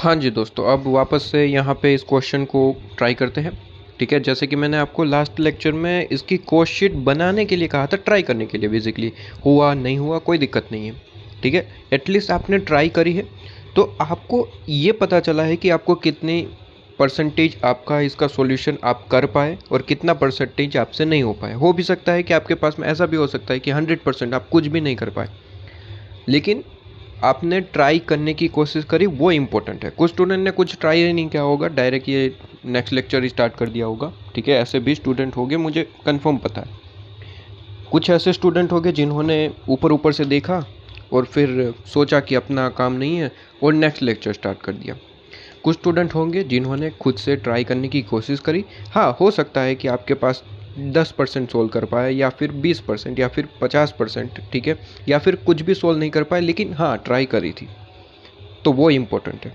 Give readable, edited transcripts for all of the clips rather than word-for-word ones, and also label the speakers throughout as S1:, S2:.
S1: हाँ जी दोस्तों, अब वापस से यहाँ पे इस क्वेश्चन को ट्राई करते हैं। ठीक है, जैसे कि मैंने आपको लास्ट लेक्चर में इसकी कोस्ट शीट बनाने के लिए कहा था, ट्राई करने के लिए। बेसिकली हुआ नहीं हुआ कोई दिक्कत नहीं है। ठीक है, एटलीस्ट आपने ट्राई करी है तो आपको ये पता चला है कि आपको कितनी परसेंटेज आपका इसका सॉल्यूशन आप कर पाए और कितना परसेंटेज आपसे नहीं हो पाए। हो भी सकता है कि आपके पास में ऐसा भी हो सकता है कि 100% आप कुछ भी नहीं कर पाए, लेकिन आपने ट्राई करने की कोशिश करी, वो इम्पोर्टेंट है। कुछ स्टूडेंट ने कुछ ट्राई ही नहीं किया होगा, डायरेक्ट ये नेक्स्ट लेक्चर स्टार्ट कर दिया होगा। ठीक है, ऐसे भी स्टूडेंट होंगे, मुझे कंफर्म पता है। कुछ ऐसे स्टूडेंट होंगे जिन्होंने ऊपर ऊपर से देखा और फिर सोचा कि अपना काम नहीं है और नेक्स्ट लेक्चर स्टार्ट कर दिया। कुछ स्टूडेंट होंगे जिन्होंने खुद से ट्राई करने की कोशिश करी। हाँ, हो सकता है कि आपके पास 10% सोल्व कर पाए, या फिर 20%, या फिर 50%। ठीक है, या फिर कुछ भी सोल्व नहीं कर पाए, लेकिन हाँ ट्राई करी थी, तो वो इम्पोर्टेंट है।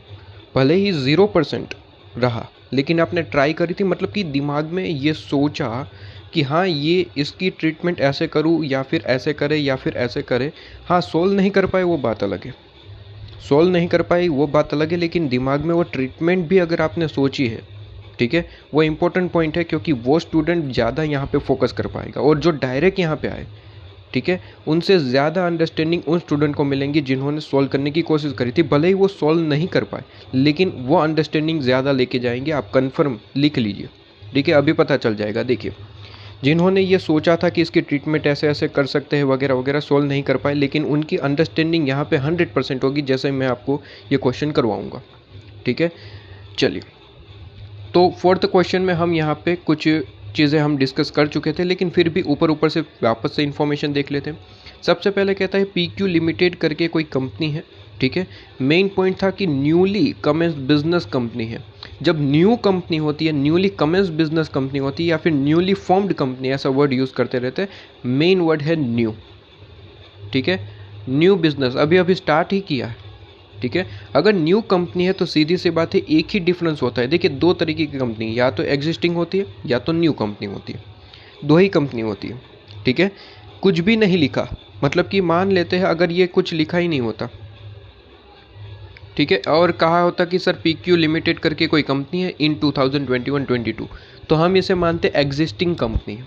S1: भले ही 0% रहा, लेकिन आपने ट्राई करी थी, मतलब कि दिमाग में ये सोचा कि हाँ ये इसकी ट्रीटमेंट ऐसे करूँ, या फिर ऐसे करे, या फिर ऐसे करे। हाँ, सोल्व नहीं कर पाए वो बात अलग है, सोल्व नहीं कर पाई वो बात अलग है, लेकिन दिमाग में वो ट्रीटमेंट भी अगर आपने सोची है, ठीक है, वो इम्पोर्टेंट पॉइंट है, क्योंकि वो स्टूडेंट ज़्यादा यहाँ पे फोकस कर पाएगा। और जो डायरेक्ट यहाँ पे आए, ठीक है, उनसे ज़्यादा अंडरस्टैंडिंग उन स्टूडेंट को मिलेंगी जिन्होंने सॉल्व करने की कोशिश करी थी। भले ही वो सॉल्व नहीं कर पाए, लेकिन वो अंडरस्टैंडिंग ज़्यादा लेके जाएंगे। आप कन्फर्म लिख लीजिए। ठीक है, अभी पता चल जाएगा। देखिए, जिन्होंने ये सोचा था कि इसकी ट्रीटमेंट ऐसे ऐसे कर सकते हैं वगैरह वगैरह, सॉल्व नहीं कर पाए, लेकिन उनकी अंडरस्टैंडिंग यहाँ पे 100% होगी, जैसे मैं आपको ये क्वेश्चन करवाऊँगा। ठीक है, चलिए, तो फोर्थ क्वेश्चन में हम यहाँ पे कुछ चीज़ें हम डिस्कस कर चुके थे, लेकिन फिर भी ऊपर ऊपर से वापस से इन्फॉर्मेशन देख लेते हैं। सबसे पहले कहता है PQ लिमिटेड करके कोई कंपनी है। ठीक है, मेन पॉइंट था कि न्यूली कमेंस बिजनेस कंपनी है। जब न्यू कंपनी होती है, न्यूली कमेंस बिजनेस कंपनी होती है, या फिर न्यूली फॉर्म्ड कंपनी, ऐसा वर्ड यूज़ करते रहते हैं। मेन वर्ड है न्यू। ठीक है, न्यू बिजनेस अभी अभी स्टार्ट ही किया है। ठीक है, अगर न्यू कंपनी है तो सीधी सी बात है, एक ही डिफरेंस होता है। देखिए, दो तरीके की कंपनी, या तो एग्जिस्टिंग होती है या तो न्यू कंपनी होती है, दो ही कंपनी होती है। ठीक है, कुछ भी नहीं लिखा, मतलब कि मान लेते हैं अगर ये कुछ लिखा ही नहीं होता, ठीक है, और कहा होता कि सर PQ लिमिटेड करके कोई कंपनी है इन 2021-22, तो हम इसे मानते एग्जिस्टिंग कंपनी है।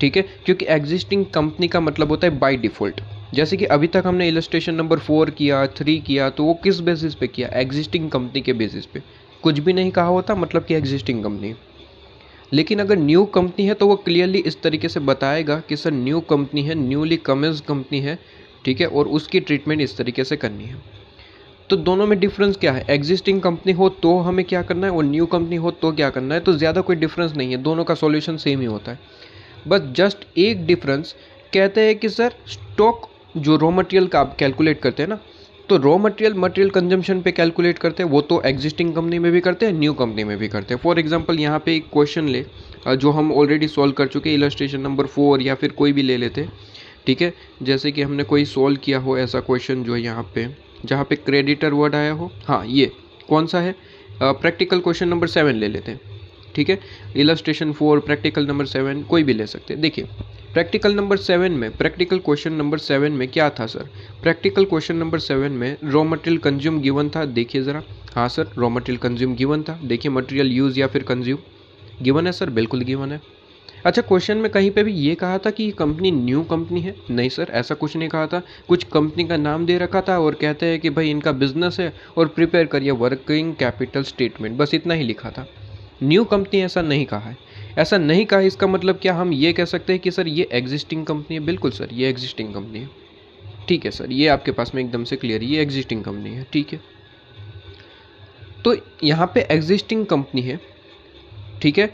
S1: ठीक है, क्योंकि एग्जिस्टिंग कंपनी का मतलब होता है बाय डिफ़ॉल्ट। जैसे कि अभी तक हमने इलस्ट्रेशन नंबर 4 किया, 3 किया, तो वो किस बेसिस पे किया? एग्जिस्टिंग कंपनी के बेसिस पे। कुछ भी नहीं कहा होता, मतलब कि एग्जिस्टिंग कंपनी। लेकिन अगर न्यू कंपनी है तो वो क्लियरली इस तरीके से बताएगा कि सर न्यू कंपनी है, न्यूली कमेंस कंपनी है। ठीक है, और उसकी ट्रीटमेंट इस तरीके से करनी है। तो दोनों में डिफरेंस क्या है? एग्जिस्टिंग कंपनी हो तो हमें क्या करना है, और न्यू कंपनी हो तो क्या करना है? तो ज़्यादा कोई डिफरेंस नहीं है, दोनों का सॉल्यूशन सेम ही होता है। बस जस्ट एक डिफरेंस, कहते हैं कि सर स्टॉक जो रॉ मटेरियल का आप कैलकुलेट करते हैं ना, तो रॉ मटेरियल कंजम्पशन पे कैलकुलेट करते हैं, वो तो एग्जिस्टिंग कंपनी में भी करते हैं, न्यू कंपनी में भी करते हैं। फॉर एग्जांपल यहाँ पे एक क्वेश्चन ले जो हम ऑलरेडी सॉल्व कर चुके हैं, इलस्ट्रेशन नंबर 4 या फिर कोई भी ले लेते हैं। ठीक है, जैसे कि हमने कोई सॉल्व किया हो ऐसा क्वेश्चन जो यहाँ पे, जहाँ पे क्रेडिटर वर्ड आया हो। हाँ, ये कौन सा है? प्रैक्टिकल क्वेश्चन नंबर 7 ले लेते हैं। ठीक है, इलस्ट्रेशन 4, प्रैक्टिकल नंबर 7, कोई भी ले सकते हैं। देखिए, प्रैक्टिकल क्वेश्चन नंबर 7 में क्या था सर? प्रैक्टिकल क्वेश्चन नंबर 7 में रॉ मटेरियल कंज्यूम गिवन था। देखिए ज़रा, हाँ sir, raw material consume given था। देखिए, मटेरियल यूज़ या फिर कंज्यूम गिवन है सर, बिल्कुल गिवन है। अच्छा, क्वेश्चन में कहीं पे भी ये कहा था कि कंपनी न्यू कंपनी है? नहीं सर, ऐसा कुछ नहीं कहा था। कुछ कंपनी का नाम दे रखा था और कहते हैं कि भाई इनका बिजनेस है और प्रिपेयर करिए वर्किंग कैपिटल स्टेटमेंट, बस इतना ही लिखा था। न्यू कंपनी ऐसा नहीं कहा है। ऐसा नहीं कहा, इसका मतलब क्या हम ये कह सकते हैं कि सर ये एग्जिस्टिंग कंपनी है? बिल्कुल सर, ये एग्जिस्टिंग कंपनी है। ठीक है सर, ये आपके पास में एकदम से क्लियर है, ये एग्जिस्टिंग कंपनी है। ठीक है, तो यहाँ पे एग्जिस्टिंग कंपनी है। ठीक है,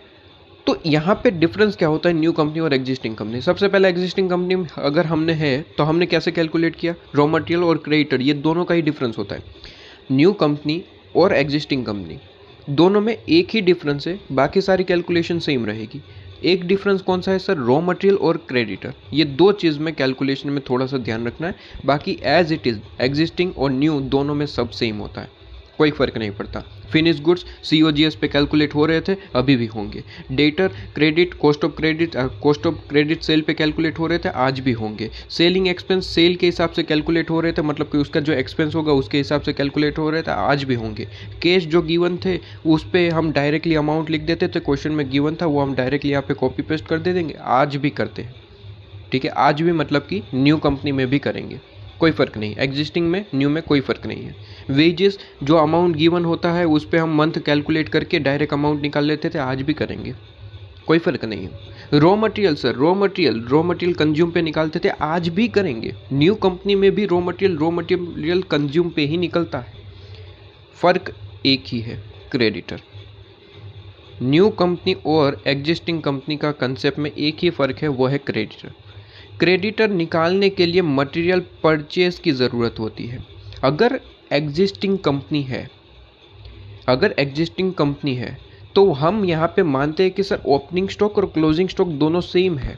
S1: तो यहाँ पे डिफरेंस क्या होता है न्यू कंपनी और एग्जिस्टिंग कंपनी? सबसे पहले एग्जिस्टिंग कंपनी में अगर हमने है तो हमने कैसे कैलकुलेट किया? रॉ मटेरियल और क्रेडिटर, ये दोनों का ही डिफरेंस होता है। न्यू कंपनी और एग्जिस्टिंग कंपनी दोनों में एक ही डिफरेंस है, बाकी सारी कैलकुलेशन सेम रहेगी। एक डिफरेंस कौन सा है सर? रॉ मटेरियल और क्रेडिटर। ये दो चीज़ में कैलकुलेशन में थोड़ा सा ध्यान रखना है, बाकी एज इट इज़ एग्जिस्टिंग और न्यू दोनों में सब सेम होता है। कोई फ़र्क नहीं पड़ता। फिनिश गुड्स COGS पे कैलकुलेट हो रहे थे, अभी भी होंगे। Debtor credit cost of credit sale पे कैलकुलेट हो रहे थे, आज भी होंगे। सेलिंग एक्सपेंस सेल के हिसाब से कैलकुलेट हो रहे थे, मतलब कि उसका जो एक्सपेंस होगा उसके हिसाब से कैलकुलेट हो रहे थे, आज भी होंगे। कैश जो गिवन थे उस पर हम डायरेक्टली अमाउंट लिख देते थे, क्वेश्चन में गिवन था वो हम डायरेक्टली यहाँ पे कॉपी पेस्ट कर दे देंगे, आज भी करते हैं। ठीक है, आज भी मतलब कि न्यू कंपनी में भी करेंगे, कोई फ़र्क नहीं। एग्जिस्टिंग में न्यू में कोई फ़र्क नहीं है। वेजेस जो अमाउंट गिवन होता है उस पर हम मंथ कैलकुलेट करके डायरेक्ट अमाउंट निकाल लेते थे, आज भी करेंगे, कोई फ़र्क नहीं है। Raw material sir, raw material consume पे निकालते थे, आज भी करेंगे। न्यू कंपनी में भी रॉ मटेरियल कंज्यूम पे ही निकलता है, फ़र्क एक ही है, क्रेडिटर। न्यू कंपनी और एग्जिस्टिंग कंपनी का कंसेप्ट में एक ही फ़र्क है, वो है क्रेडिटर। क्रेडिटर निकालने के लिए मटेरियल परचेज की ज़रूरत होती है। अगर एग्जिस्टिंग कंपनी है तो हम यहाँ पे मानते हैं कि सर ओपनिंग स्टॉक और क्लोजिंग स्टॉक दोनों सेम है।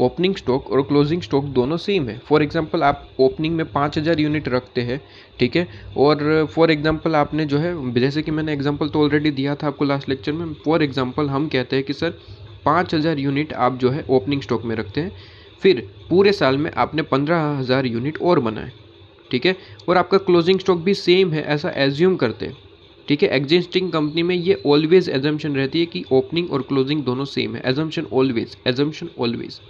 S1: ओपनिंग स्टॉक और क्लोजिंग स्टॉक दोनों सेम है। फॉर एग्जांपल आप ओपनिंग में 5000 यूनिट रखते हैं, ठीक है, और फॉर एग्जांपल आपने जो है, जैसे कि मैंने एग्जांपल तो ऑलरेडी दिया था आपको लास्ट लेक्चर में, फॉर एग्जांपल हम कहते हैं कि सर 5000 यूनिट आप जो है ओपनिंग स्टॉक में रखते हैं, फिर पूरे साल में आपने 15,000 यूनिट और बनाए, ठीक है, और आपका क्लोजिंग स्टॉक भी सेम है, ऐसा एज्यूम करते हैं। ठीक है, एग्जिस्टिंग कंपनी में ये ऑलवेज एजम्पशन रहती है कि ओपनिंग और क्लोजिंग दोनों सेम है, एजम्पशन ऑलवेज।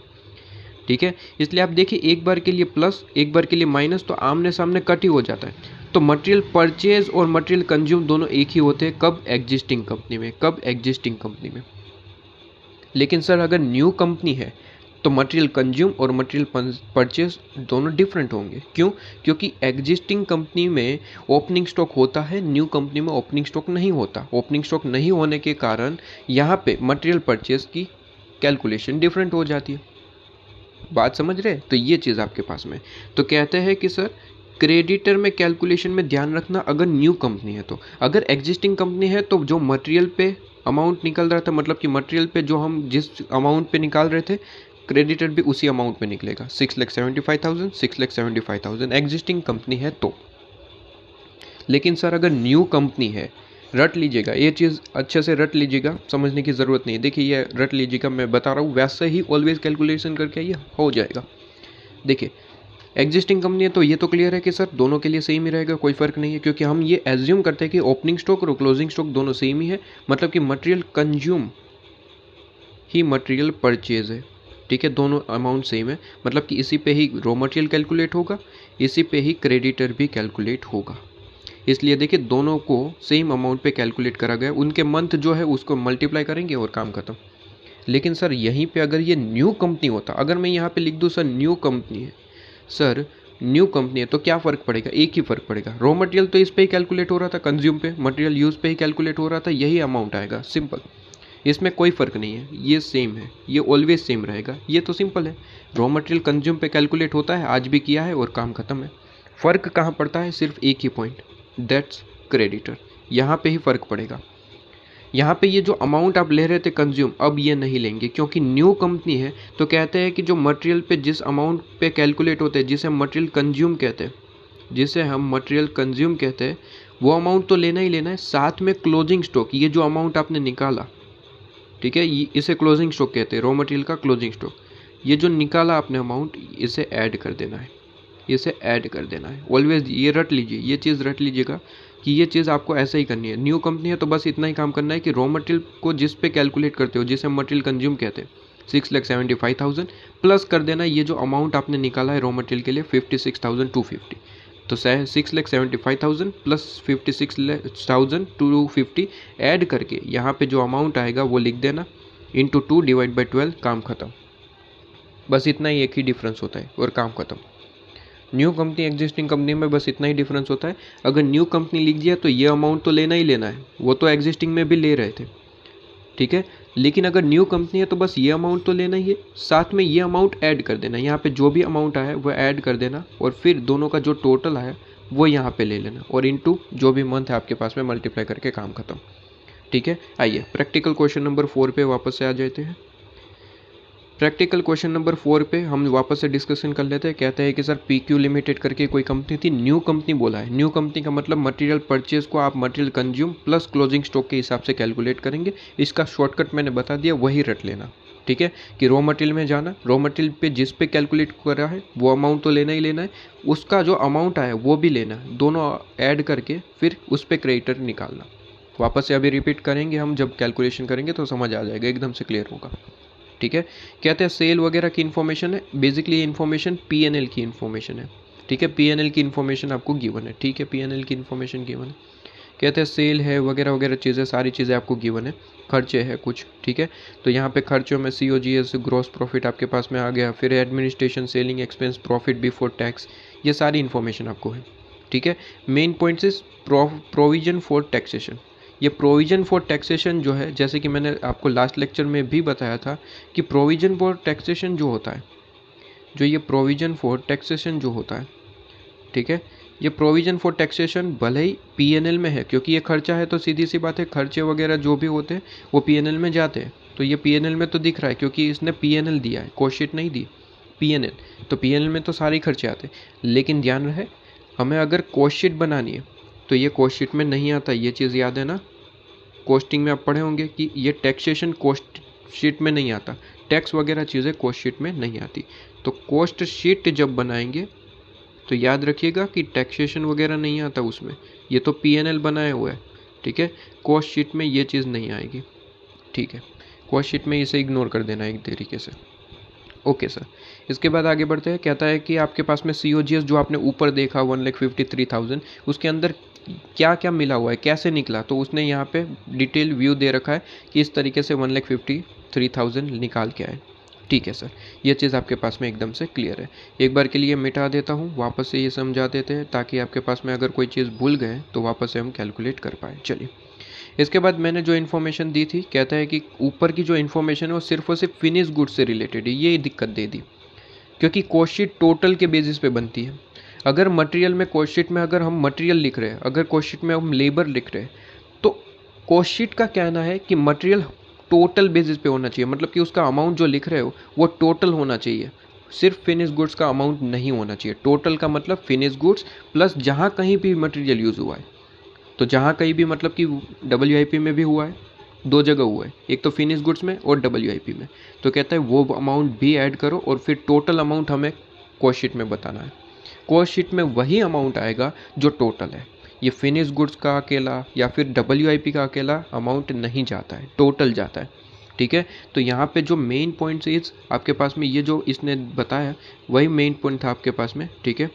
S1: ठीक है, इसलिए आप देखिए एक बार के लिए प्लस एक बार के लिए माइनस तो आमने सामने कट ही हो जाता है। तो मटेरियल परचेज और मटेरियल कंज्यूम दोनों एक ही होते हैं, कब? एग्जिस्टिंग कंपनी में। लेकिन सर अगर न्यू कंपनी है तो मटेरियल कंज्यूम और मटेरियल परचेज दोनों डिफरेंट होंगे। क्यों? क्योंकि एग्जिस्टिंग कंपनी में ओपनिंग स्टॉक होता है, न्यू कंपनी में ओपनिंग स्टॉक नहीं होता। ओपनिंग स्टॉक नहीं होने के कारण यहाँ पे मटेरियल परचेज की कैलकुलेशन डिफरेंट हो जाती है। बात समझ रहे? तो ये चीज़ आपके पास में, तो कहते हैं कि सर क्रेडिटर में कैलकुलेशन में ध्यान रखना अगर न्यू कंपनी है तो। अगर एग्जिस्टिंग कंपनी है तो जो मटेरियल पे अमाउंट निकल रहा था, मतलब कि मटेरियल पे जो हम जिस अमाउंट पे निकाल रहे थे, क्रेडिटर भी उसी अमाउंट में निकलेगा, 6,75,000 एग्जिस्टिंग कंपनी है तो। लेकिन सर अगर न्यू कंपनी है, रट लीजिएगा ये चीज़, अच्छे से रट लीजिएगा, समझने की ज़रूरत नहीं है। देखिए ये रट लीजिएगा, मैं बता रहा हूँ वैसे ही ऑलवेज कैलकुलेशन करके ये हो जाएगा। देखिए एग्जिस्टिंग कंपनी है तो ये तो क्लियर है कि सर दोनों के लिए सेम ही रहेगा, कोई फ़र्क नहीं है, क्योंकि हम ये एज्यूम करते हैं कि ओपनिंग स्टॉक और क्लोजिंग स्टॉक दोनों सेम ही है, मतलब कि मटेरियल कंज्यूम ही मटेरियल परचेज है। ठीक है, दोनों अमाउंट सेम है, मतलब कि इसी पे ही रॉ मटेरियल कैलकुलेट होगा, इसी पे ही क्रेडिटर भी कैलकुलेट होगा। इसलिए देखिए दोनों को सेम अमाउंट पे कैलकुलेट करा गया, उनके मंथ जो है उसको मल्टीप्लाई करेंगे और काम खत्म। लेकिन सर यहीं पे अगर ये न्यू कंपनी होता, अगर मैं यहाँ पे लिख दूँ सर न्यू कंपनी है, सर न्यू कंपनी है तो क्या फ़र्क पड़ेगा? एक ही फ़र्क पड़ेगा, रॉ मटेरियल तो इस पे ही कैलकुलेट हो रहा था, कंज्यूम पे, मटेरियल यूज़ पे ही कैलकुलेट हो रहा था, यही अमाउंट आएगा, सिंपल। इसमें कोई फ़र्क नहीं है, ये सेम है, ये ऑलवेज सेम रहेगा, ये तो सिंपल है। रॉ मटेरियल कंज्यूम पे कैलकुलेट होता है, आज भी किया है और काम खत्म है। फ़र्क कहाँ पड़ता है? सिर्फ एक ही पॉइंट, दैट्स क्रेडिटर। यहाँ पे ही फ़र्क पड़ेगा। यहाँ पे ये जो अमाउंट आप ले रहे थे कंज्यूम, अब ये नहीं लेंगे, क्योंकि न्यू कंपनी है तो कहते हैं कि जो मटेरियल पे जिस अमाउंट पे कैलकुलेट होते हैं, जिसे हम मटेरियल कंज्यूम कहते हैं, वो अमाउंट तो लेना ही लेना है। साथ में क्लोजिंग स्टॉक, ये जो अमाउंट आपने निकाला, ठीक है, इसे क्लोजिंग स्टॉक कहते हैं, रॉ मटेरियल का क्लोजिंग स्टॉक। ये जो निकाला आपने अमाउंट, इसे ऐड कर देना है, ऑलवेज ये रट लीजिए, ये चीज़ रट लीजिएगा कि ये चीज़ आपको ऐसे ही करनी है। न्यू कंपनी है तो बस इतना ही काम करना है कि रॉ मटेरियल को जिस पे कैलकुलेट करते हो, जिसे मटेरियल कंज्यूम कहते हैं, 6,75,000 प्लस कर देना ये जो अमाउंट आपने निकाला है रॉ मटेरियल के लिए 56,250। तो 6,75,000 प्लस 56,250 ऐड करके यहाँ पे जो अमाउंट आएगा वो लिख देना, इंटू 2 डिवाइड बाई 12, काम खत्म। बस इतना ही, एक ही डिफरेंस होता है और काम खत्म। न्यू कंपनी एग्जिस्टिंग कंपनी में बस इतना ही डिफरेंस होता है। अगर न्यू कंपनी लिख दिया तो ये अमाउंट तो लेना ही लेना है, वो तो एग्जिस्टिंग में भी ले रहे थे, ठीक है। लेकिन अगर न्यू कंपनी है तो बस ये अमाउंट तो लेना ही है, साथ में ये अमाउंट ऐड कर देना, यहाँ पे जो भी अमाउंट आया वो ऐड कर देना, और फिर दोनों का जो टोटल आया वो यहाँ पे ले लेना, और इनटू जो भी मंथ है आपके पास में मल्टीप्लाई करके काम खत्म, ठीक है। आइए प्रैक्टिकल क्वेश्चन नंबर 4 पे वापस से आ जाते हैं। प्रैक्टिकल क्वेश्चन नंबर 4 पे हम वापस से डिस्कशन कर लेते हैं। कहते हैं कि सर PQ लिमिटेड करके कोई कंपनी थी, न्यू कंपनी बोला है। न्यू कंपनी का मतलब मटेरियल परचेज को आप material consume plus closing stock के हिसाब से कैलकुलेट करेंगे। इसका शॉर्टकट मैंने बता दिया, वही रट लेना, ठीक है। कि रॉ मटेरियल में जाना, रॉ मटेरियल पे जिस पे कैलकुलेट कर रहा है वो अमाउंट तो लेना ही लेना है, उसका जो अमाउंट आया वो भी लेना है, दोनों ऐड करके फिर उस पर क्रेडिटर निकालना। वापस से अभी रिपीट करेंगे हम, जब कैलकुलेशन करेंगे तो समझ आ जाएगा, एकदम से क्लियर होगा, ठीक है। कहते हैं सेल वगैरह की इन्फॉर्मेशन है, बेसिकली ये इन्फॉर्मेशन P&L की इन्फॉर्मेशन है, ठीक है। P&L की इन्फॉर्मेशन आपको गिवन है, ठीक है। P&L की इन्फॉर्मेशन गिवन है। कहते हैं सेल है वगैरह वगैरह चीज़ें, सारी चीज़ें आपको गिवन है। खर्चे है कुछ, ठीक है। तो यहाँ पे खर्चों में COGS ग्रॉस प्रॉफिट आपके पास में आ गया, फिर administration, selling expense, profit before tax, ये सारी इन्फॉर्मेशन आपको है, ठीक है। Main points is provision for taxation. ये प्रोविजन फॉर टैक्सेशन जो है, जैसे कि मैंने आपको लास्ट लेक्चर में भी बताया था कि प्रोविजन फॉर टैक्सेशन जो होता है, जो ये प्रोविजन फॉर टैक्सेशन जो होता है, ठीक है, ये प्रोविजन फॉर टैक्सेशन भले ही P&L में है, क्योंकि ये खर्चा है तो सीधी सी बात है, खर्चे वगैरह जो भी होते हैं वो P&L में जाते हैं। तो ये P&L में तो दिख रहा है क्योंकि इसने P&L दिया है, कॉस्ट शीट नहीं दी, P&L। तो P&L में तो सारे खर्चे आते हैं, लेकिन ध्यान रहे हमें अगर कॉस्ट शीट बनानी है तो ये कॉस्ट शीट में नहीं आता, ये चीज़ याद है ना। कॉस्टिंग में आप पढ़े होंगे कि ये टैक्सेशन कॉस्ट शीट में नहीं आता, टैक्स वगैरह चीज़ें कॉस्ट शीट में नहीं आती। तो कॉस्ट शीट जब बनाएंगे तो याद रखिएगा कि टैक्सेशन वगैरह नहीं आता उसमें, ये तो P&L बनाया हुआ है, ठीक है। कॉस्ट शीट में ये चीज़ नहीं आएगी, ठीक है। कॉस्ट शीट में इसे इग्नोर कर देना एक तरीके से, ओके सर। इसके बाद आगे बढ़ते हैं। कहता है कि आपके पास में COGS जो आपने ऊपर देखा 1,53,000, उसके अंदर क्या क्या मिला हुआ है, कैसे निकला, तो उसने यहाँ पे डिटेल व्यू दे रखा है कि इस तरीके से 1,53,000 निकाल के आए, ठीक है सर। ये चीज़ आपके पास में एकदम से क्लियर है। एक बार के लिए मिटा देता हूँ, वापस से ये समझा देते हैं ताकि आपके पास में अगर कोई चीज़ भूल गए तो वापस से हम कैलकुलेट कर पाए। चलिए, इसके बाद मैंने जो इन्फॉर्मेशन दी थी, कहता है कि ऊपर की जो इन्फॉर्मेशन है वो सिर्फ और सिर्फ फिनिश गुड्स से रिलेटेड है। ये दिक्कत दे दी क्योंकि कॉस्ट शीट टोटल के बेसिस पे बनती है। अगर मटेरियल में कॉस्ट शीट में अगर हम मटेरियल लिख रहे हैं, अगर कॉस्ट शीट में हम लेबर लिख रहे हैं, तो कॉस्ट शीट का कहना है कि मटेरियल टोटल बेसिस पे होना चाहिए, मतलब कि उसका अमाउंट जो लिख रहे हो वो टोटल होना चाहिए, सिर्फ फिनिश गुड्स का अमाउंट नहीं होना चाहिए। टोटल का मतलब फिनिश गुड्स प्लस जहाँ कहीं भी मटेरियल यूज़ हुआ है। तो जहाँ कहीं भी मतलब कि WIP में भी हुआ है, दो जगह हुआ है, एक तो फिनिश गुड्स में और WIP में। तो कहता है वो अमाउंट भी ऐड करो और फिर टोटल अमाउंट हमें कॉस्ट शीट में बताना है। कॉस्ट शीट में वही अमाउंट आएगा जो टोटल है। ये फिनिश गुड्स का अकेला या फिर WIP का अकेला अमाउंट नहीं जाता है, टोटल जाता है, ठीक है। तो यहाँ पे जो मेन पॉइंट इज आपके पास में, ये जो इसने बताया वही मेन पॉइंट था आपके पास में, ठीक है।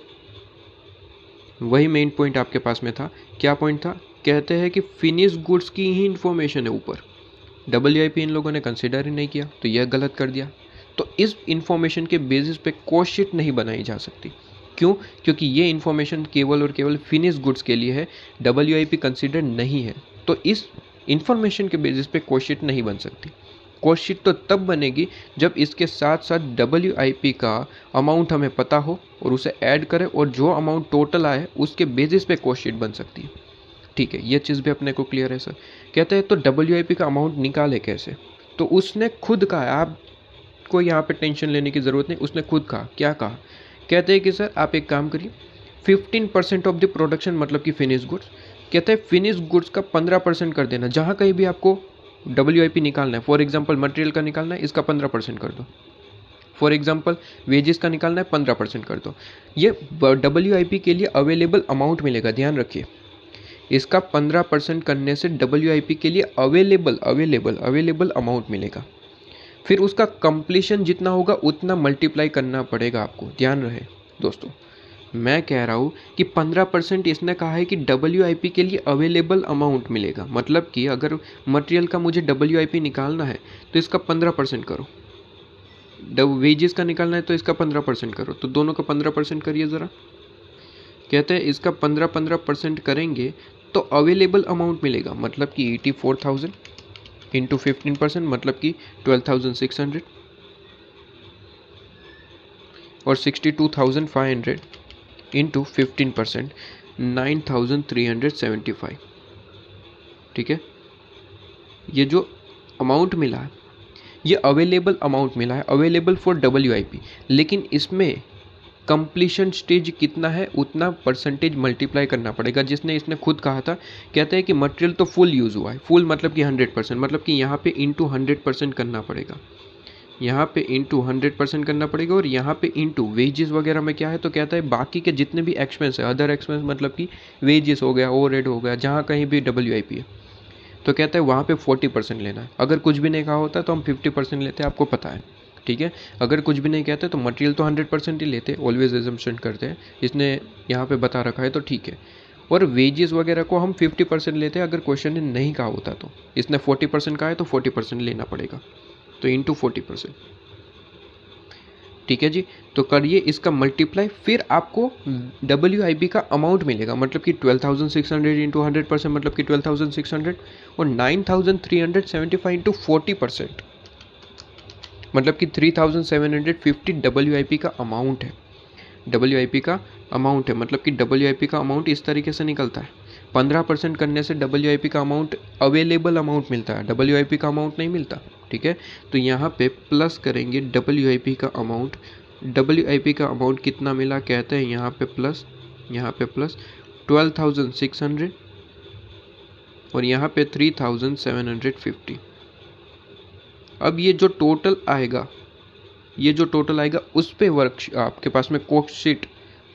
S1: वही मेन पॉइंट आपके पास में था। क्या पॉइंट था? कहते हैं कि फिनिश गुड्स की ही इंफॉर्मेशन है ऊपर, WIP इन लोगों ने कंसिडर ही नहीं किया तो यह गलत कर दिया। तो इस इंफॉर्मेशन के बेसिस पे कॉस्ट शीट नहीं बनाई जा सकती। क्यों? क्योंकि ये इंफॉर्मेशन केवल और केवल फिनिश गुड्स के लिए है, WIP कंसिडर नहीं है। तो इस इंफॉर्मेशन के बेसिस पे कॉस्ट शीट नहीं बन सकती। कॉस्ट शीट तो तब बनेगी जब इसके साथ साथ WIP का अमाउंट हमें पता हो और उसे ऐड करें और जो अमाउंट टोटल आए उसके बेसिस पे कॉस्ट शीट बन सकती है, ठीक है। ये चीज़ भी अपने को क्लियर है सर। कहते हैं तो WIP का अमाउंट निकाले कैसे? तो उसने खुद कहा, आपको यहाँ पे टेंशन लेने की ज़रूरत नहीं, उसने खुद कहा। क्या कहा? कहते हैं कि सर आप एक काम करिए, 15% ऑफ द प्रोडक्शन मतलब कि फिनिश गुड्स, कहते हैं फिनिश गुड्स का 15% कर देना। जहाँ कहीं भी आपको WIP निकालना है, फॉर एग्जांपल मटेरियल का निकालना है, इसका 15% कर दो। फॉर एग्जांपल वेजेस का निकालना है, 15% कर दो। ये WIP के लिए अवेलेबल अमाउंट मिलेगा, ध्यान रखिए। इसका 15% करने से WIP के लिए अवेलेबल अमाउंट मिलेगा। फिर उसका कंप्लीशन जितना होगा उतना मल्टीप्लाई करना पड़ेगा आपको, ध्यान रहे दोस्तों। मैं कह रहा हूँ कि 15% इसने कहा है कि WIP के लिए अवेलेबल अमाउंट मिलेगा, मतलब कि अगर मटेरियल का मुझे WIP निकालना है तो इसका 15% करो, वेजेस का निकालना है तो इसका 15% करो, तो दोनों का 15% करिए ज़रा। कहते हैं इसका 15% करेंगे तो अवेलेबल अमाउंट मिलेगा, मतलब कि 84,000 इंटू 15% मतलब कि 12,600 और 62,500 इंटू 15% 9,375, ठीक है। ये जो अमाउंट मिला ये अवेलेबल अमाउंट मिला है, अवेलेबल फॉर WIP, लेकिन इसमें कंप्लीशन स्टेज कितना है उतना परसेंटेज मल्टीप्लाई करना पड़ेगा, जिसने इसने खुद कहा था, कहते हैं कि मटेरियल तो फुल यूज़ हुआ है, फुल मतलब कि 100%, मतलब कि यहाँ पे इंटू 100% करना पड़ेगा, यहाँ पे इंटू 100% करना पड़ेगा, और यहाँ पे इंटू वेजेस वगैरह में क्या है, तो कहता है बाकी के जितने भी एक्सपेंस है, अदर एक्सपेंस मतलब कि वेजेस हो गया, ओवरहेड हो गया, जहाँ कहीं भी WIP है, तो कहता है वहाँ पे 40% लेना है। अगर कुछ भी नहीं कहा होता तो हम 50% लेते हैं, आपको पता है, ठीक है। अगर कुछ भी नहीं कहते तो मटेरियल तो 100% ही लेते, ऑलवेज एजम्पशन करते हैं, इसने यहाँ पे बता रखा है तो ठीक है। और वेजेस वगैरह को हम 50% लेते हैं, अगर क्वेश्चन ने नहीं कहा होता तो। इसने 40% कहा है तो 40% लेना पड़ेगा, तो इंटू 40%, ठीक है जी। तो करिए इसका मल्टीप्लाई, फिर आपको WIP का अमाउंट मिलेगा, मतलब कि 12,600 इंटू 100% मतलब कि 12,600, और 9,375 इंटू 40% मतलब कि 3,750 WIP का अमाउंट है। WIP का अमाउंट है, मतलब कि WIP का अमाउंट इस तरीके से निकलता है। 15% करने से WIP का अमाउंट अवेलेबल अमाउंट मिलता है, WIP का अमाउंट नहीं मिलता, ठीक है। तो यहाँ पे प्लस करेंगे WIP का अमाउंट। WIP का अमाउंट कितना मिला, कहते हैं यहाँ पे प्लस 12,600 और यहाँ पे 3,750। अब ये जो टोटल आएगा, उस पे वर्क आपके पास में कोस्ट शीट,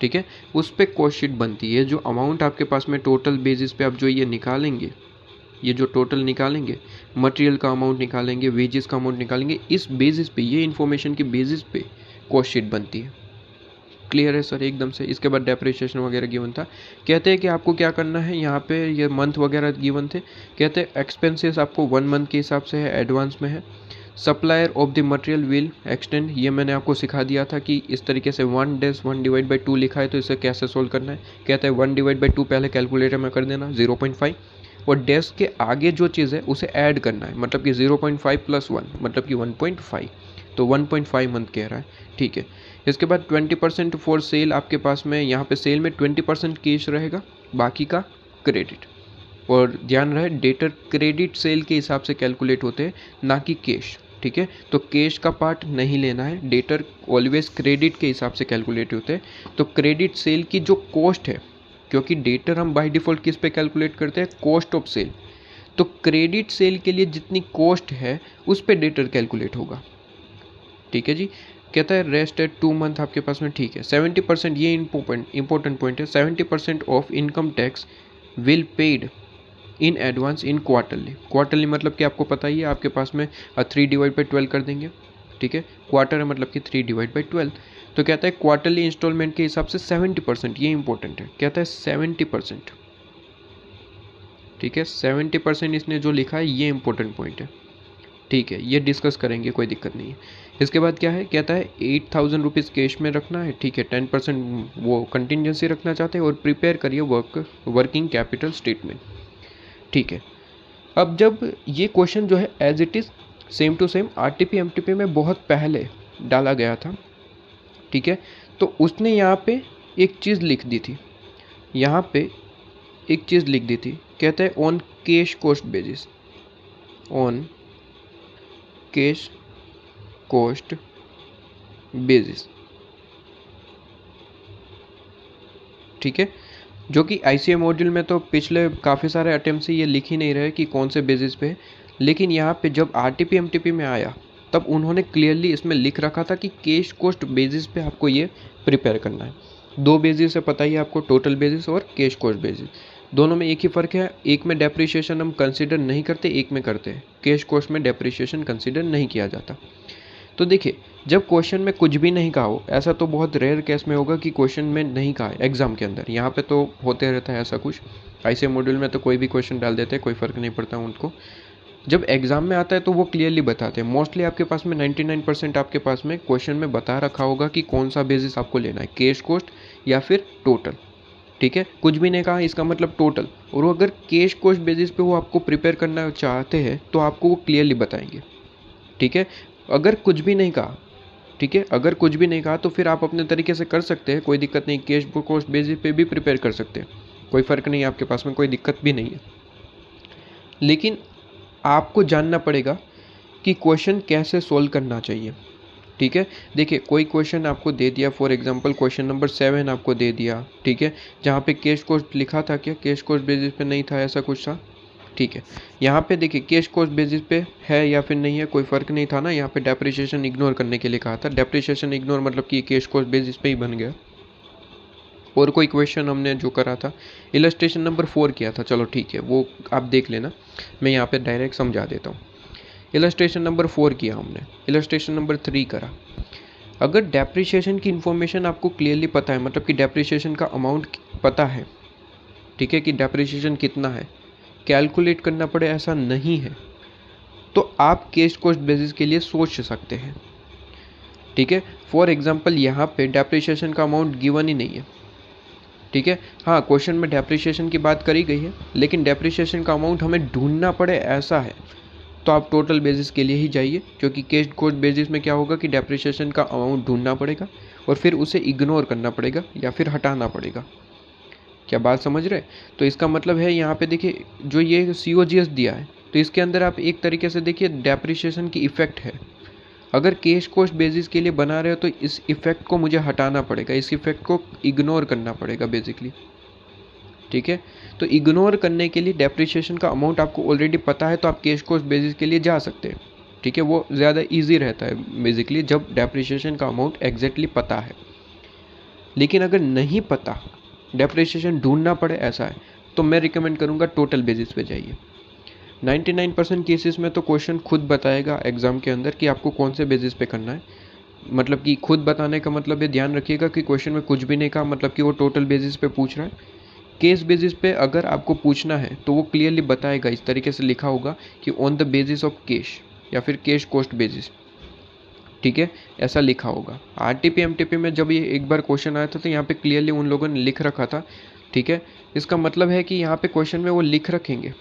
S1: ठीक है, उस पे कोस्ट शीट बनती है। जो अमाउंट आपके पास में टोटल बेसिस पे आप जो ये निकालेंगे, ये जो टोटल निकालेंगे, मटेरियल का अमाउंट निकालेंगे, वेजेस का अमाउंट निकालेंगे, इस बेसिस पे, ये इन्फॉर्मेशन की बेसिस पे कोस्ट शीट बनती है। क्लियर है सर एकदम से। इसके बाद डेप्रिसिएशन वगैरह गिवन था। कहते हैं कि आपको क्या करना है, यहाँ पे ये मंथ वगैरह गिवन थे। कहते हैं एक्सपेंसेस आपको 1 मंथ के हिसाब से है, एडवांस में है। Supplier of the material will extend, ये मैंने आपको सिखा दिया था कि इस तरीके से 1/1/2 लिखा है तो इसे कैसे सोल्व करना है। कहता है 1/2 पहले कैलकुलेटर में कर देना 0.5, और डैश के आगे जो चीज़ है उसे ऐड करना है, मतलब कि 0.5 + 1 मतलब कि 1.5, तो 1.5 मंथ कह रहा है, ठीक है। इसके बाद 20% फॉर सेल, आपके पास में यहाँ पे सेल में 20% कैश रहेगा, बाकी का क्रेडिट। और ध्यान रहे डेटर क्रेडिट सेल के हिसाब से कैलकुलेट होते हैं, ना कि कैश, ठीक है। तो कैश का पार्ट नहीं लेना है, डेटर ऑलवेज क्रेडिट के हिसाब से कैलकुलेट होते हैं। तो क्रेडिट सेल की जो कॉस्ट है, क्योंकि डेटर हम बाय डिफ़ॉल्ट किस पे कैलकुलेट करते हैं, कॉस्ट ऑफ सेल, तो क्रेडिट सेल के लिए जितनी कॉस्ट है उस पे डेटर कैलकुलेट होगा, ठीक है जी। कहता है रेस्ट है 2 मंथ आपके पास में, ठीक है। 70%, ये इंपॉर्टेंट पॉइंट है, 70% of income tax will paid in advance in quarterly मतलब कि आपको पता ही है, आपके पास में 3/12 कर देंगे, ठीक है। क्वार्टर है मतलब कि 3/12। तो कहता है क्वार्टरली इंस्टॉलमेंट के हिसाब से 70%, ये इंपॉर्टेंट है, कहता है 70%, ठीक है। 70% इसने जो लिखा है ये इंपॉर्टेंट पॉइंट है, ठीक है। ये डिस्कस करेंगे, कोई दिक्कत नहीं है। इसके बाद क्या है, कहता है 8,000 रुपीज़ कैश में रखना है, ठीक है। 10% वो कंटिजेंसी रखना चाहते हैं, और प्रिपेयर करिए वर्किंग कैपिटल स्टेटमेंट, ठीक है। अब जब ये क्वेश्चन जो है as it is same to same RTP MTP में बहुत पहले डाला गया था, ठीक है। तो उसने यहाँ पे एक चीज़ लिख दी थी, कहते हैं on cash cost basis, on cash cost basis, ठीक है। जो कि ICA मॉड्यूल में तो पिछले काफ़ी सारे अटेम्प्ट से ये लिख ही नहीं रहे कि कौन से बेसिस पे, लेकिन यहाँ पे जब RTP MTP में आया तब उन्होंने क्लियरली इसमें लिख रखा था कि कैश कॉस्ट बेसिस पे आपको ये प्रिपेयर करना है। 2 बेसिस है, पता ही है आपको, टोटल बेसिस और कैश कॉस्ट बेसिस। दोनों में एक ही फ़र्क है, एक में डेप्रिसिएशन हम कंसिडर नहीं करते, एक में करते हैं। कैश कॉस्ट में डेप्रिसिएशन कंसिडर नहीं किया जाता। तो देखिए, जब क्वेश्चन में कुछ भी नहीं कहा हो, ऐसा तो बहुत रेयर केस में होगा कि क्वेश्चन में नहीं कहा है एग्जाम के अंदर, यहाँ पे तो होते रहता है ऐसा कुछ। ICA मॉड्यूल में तो कोई भी क्वेश्चन डाल देते हैं, कोई फ़र्क नहीं पड़ता उनको। जब एग्जाम में आता है तो वो क्लियरली बताते हैं। मोस्टली आपके पास में 99% आपके पास में क्वेश्चन में बता रखा होगा कि कौन सा बेसिस आपको लेना है, कैश कॉस्ट या फिर टोटल, ठीक है। कुछ भी नहीं कहा इसका मतलब टोटल, और अगर कैश कॉस्ट बेसिस पे वो आपको प्रिपेयर करना चाहते हैं तो आपको वो क्लियरली बताएंगे, ठीक है। अगर कुछ भी नहीं कहा, ठीक है, अगर कुछ भी नहीं कहा तो फिर आप अपने तरीके से कर सकते हैं, कोई दिक्कत नहीं। कैश कॉस्ट बेसिस पे भी प्रिपेयर कर सकते हैं, कोई फ़र्क नहीं है, आपके पास में कोई दिक्कत भी नहीं है। लेकिन आपको जानना पड़ेगा कि क्वेश्चन कैसे सोल्व करना चाहिए। ठीक है, देखिए कोई क्वेश्चन आपको दे दिया, फॉर एग्जांपल क्वेश्चन नंबर 7 आपको दे दिया, ठीक है, जहाँ पे कैश कोस्ट लिखा था, क्या कैश कोस्ट बेसिस पे नहीं था, ऐसा कुछ था। ठीक है, यहाँ पे देखिए कैश कोस्ट बेसिस पे है या फिर नहीं है, कोई फ़र्क नहीं था ना। यहाँ पे डेप्रिसिएशन इग्नोर करने के लिए कहा था, डेप्रिसिएशन इग्नोर मतलब कि कैश कोस्ट बेसिस पे ही बन गया। और कोई क्वेश्चन हमने जो करा था, इलस्ट्रेशन नंबर 4 किया था, चलो ठीक है, वो आप देख लेना, मैं यहाँ पे डायरेक्ट समझा देता हूँ। इलस्ट्रेशन नंबर 4 किया हमने, इलस्ट्रेशन नंबर 3 करा। अगर डेप्रिसिएशन की इन्फॉर्मेशन आपको क्लियरली पता है, मतलब कि डेप्रिसिएशन का अमाउंट पता है, ठीक है, कि डेप्रिसिएशन कितना है, कैलकुलेट करना पड़े ऐसा नहीं है, तो आप कैश कॉस्ट बेसिस के लिए सोच सकते हैं। ठीक है, फॉर एग्जांपल यहाँ पे डेप्रिसिएशन का अमाउंट गिवन ही नहीं है। ठीक है, हाँ क्वेश्चन में डेप्रिसिएशन की बात करी गई है, लेकिन डेप्रिसिएशन का अमाउंट हमें ढूंढना पड़े ऐसा है, तो आप टोटल बेसिस के लिए ही जाइए, क्योंकि कैश कॉस्ट बेसिस में क्या होगा कि डेप्रिसिएशन का अमाउंट ढूंढना पड़ेगा और फिर उसे इग्नोर करना पड़ेगा या फिर हटाना पड़ेगा। क्या बात समझ रहे? तो इसका मतलब है यहाँ पे देखिए, जो ये COGS दिया है, तो इसके अंदर आप एक तरीके से देखिए डेप्रिसिएशन की इफ़ेक्ट है। अगर कैश कॉस्ट बेसिस के लिए बना रहे हो तो इस इफ़ेक्ट को मुझे हटाना पड़ेगा, इस इफ़ेक्ट को इग्नोर करना पड़ेगा बेसिकली। ठीक है, तो इग्नोर करने के लिए डेप्रिसिएशन का अमाउंट आपको ऑलरेडी पता है, तो आप कैश कॉस्ट बेसिस के लिए जा सकते हैं। ठीक है, वो ज़्यादा ईजी रहता है बेसिकली जब डेप्रिसिएशन का अमाउंट एग्जैक्टली पता है। लेकिन अगर नहीं पता, डेप्रिसिएशन ढूंढना पड़े ऐसा है, तो मैं रिकमेंड करूँगा टोटल बेसिस पे जाइए। 99% केसेस में तो क्वेश्चन खुद बताएगा एग्ज़ाम के अंदर कि आपको कौन से बेसिस पे करना है। मतलब कि खुद बताने का मतलब ये ध्यान रखिएगा कि क्वेश्चन में कुछ भी नहीं कहा, मतलब कि वो टोटल बेसिस पे पूछ रहा है। केस बेसिस पे अगर आपको पूछना है तो वो क्लियरली बताएगा, इस तरीके से लिखा होगा कि on the basis of cash या फिर कैश कॉस्ट बेसिस। ठीक है, ऐसा लिखा होगा। RTP MTP में जब ये एक बार क्वेश्चन आया था तो यहाँ पे क्लियरली उन लोगों ने लिख रखा था। ठीक है, इसका मतलब है कि यहाँ पे क्वेश्चन में वो लिख रखेंगे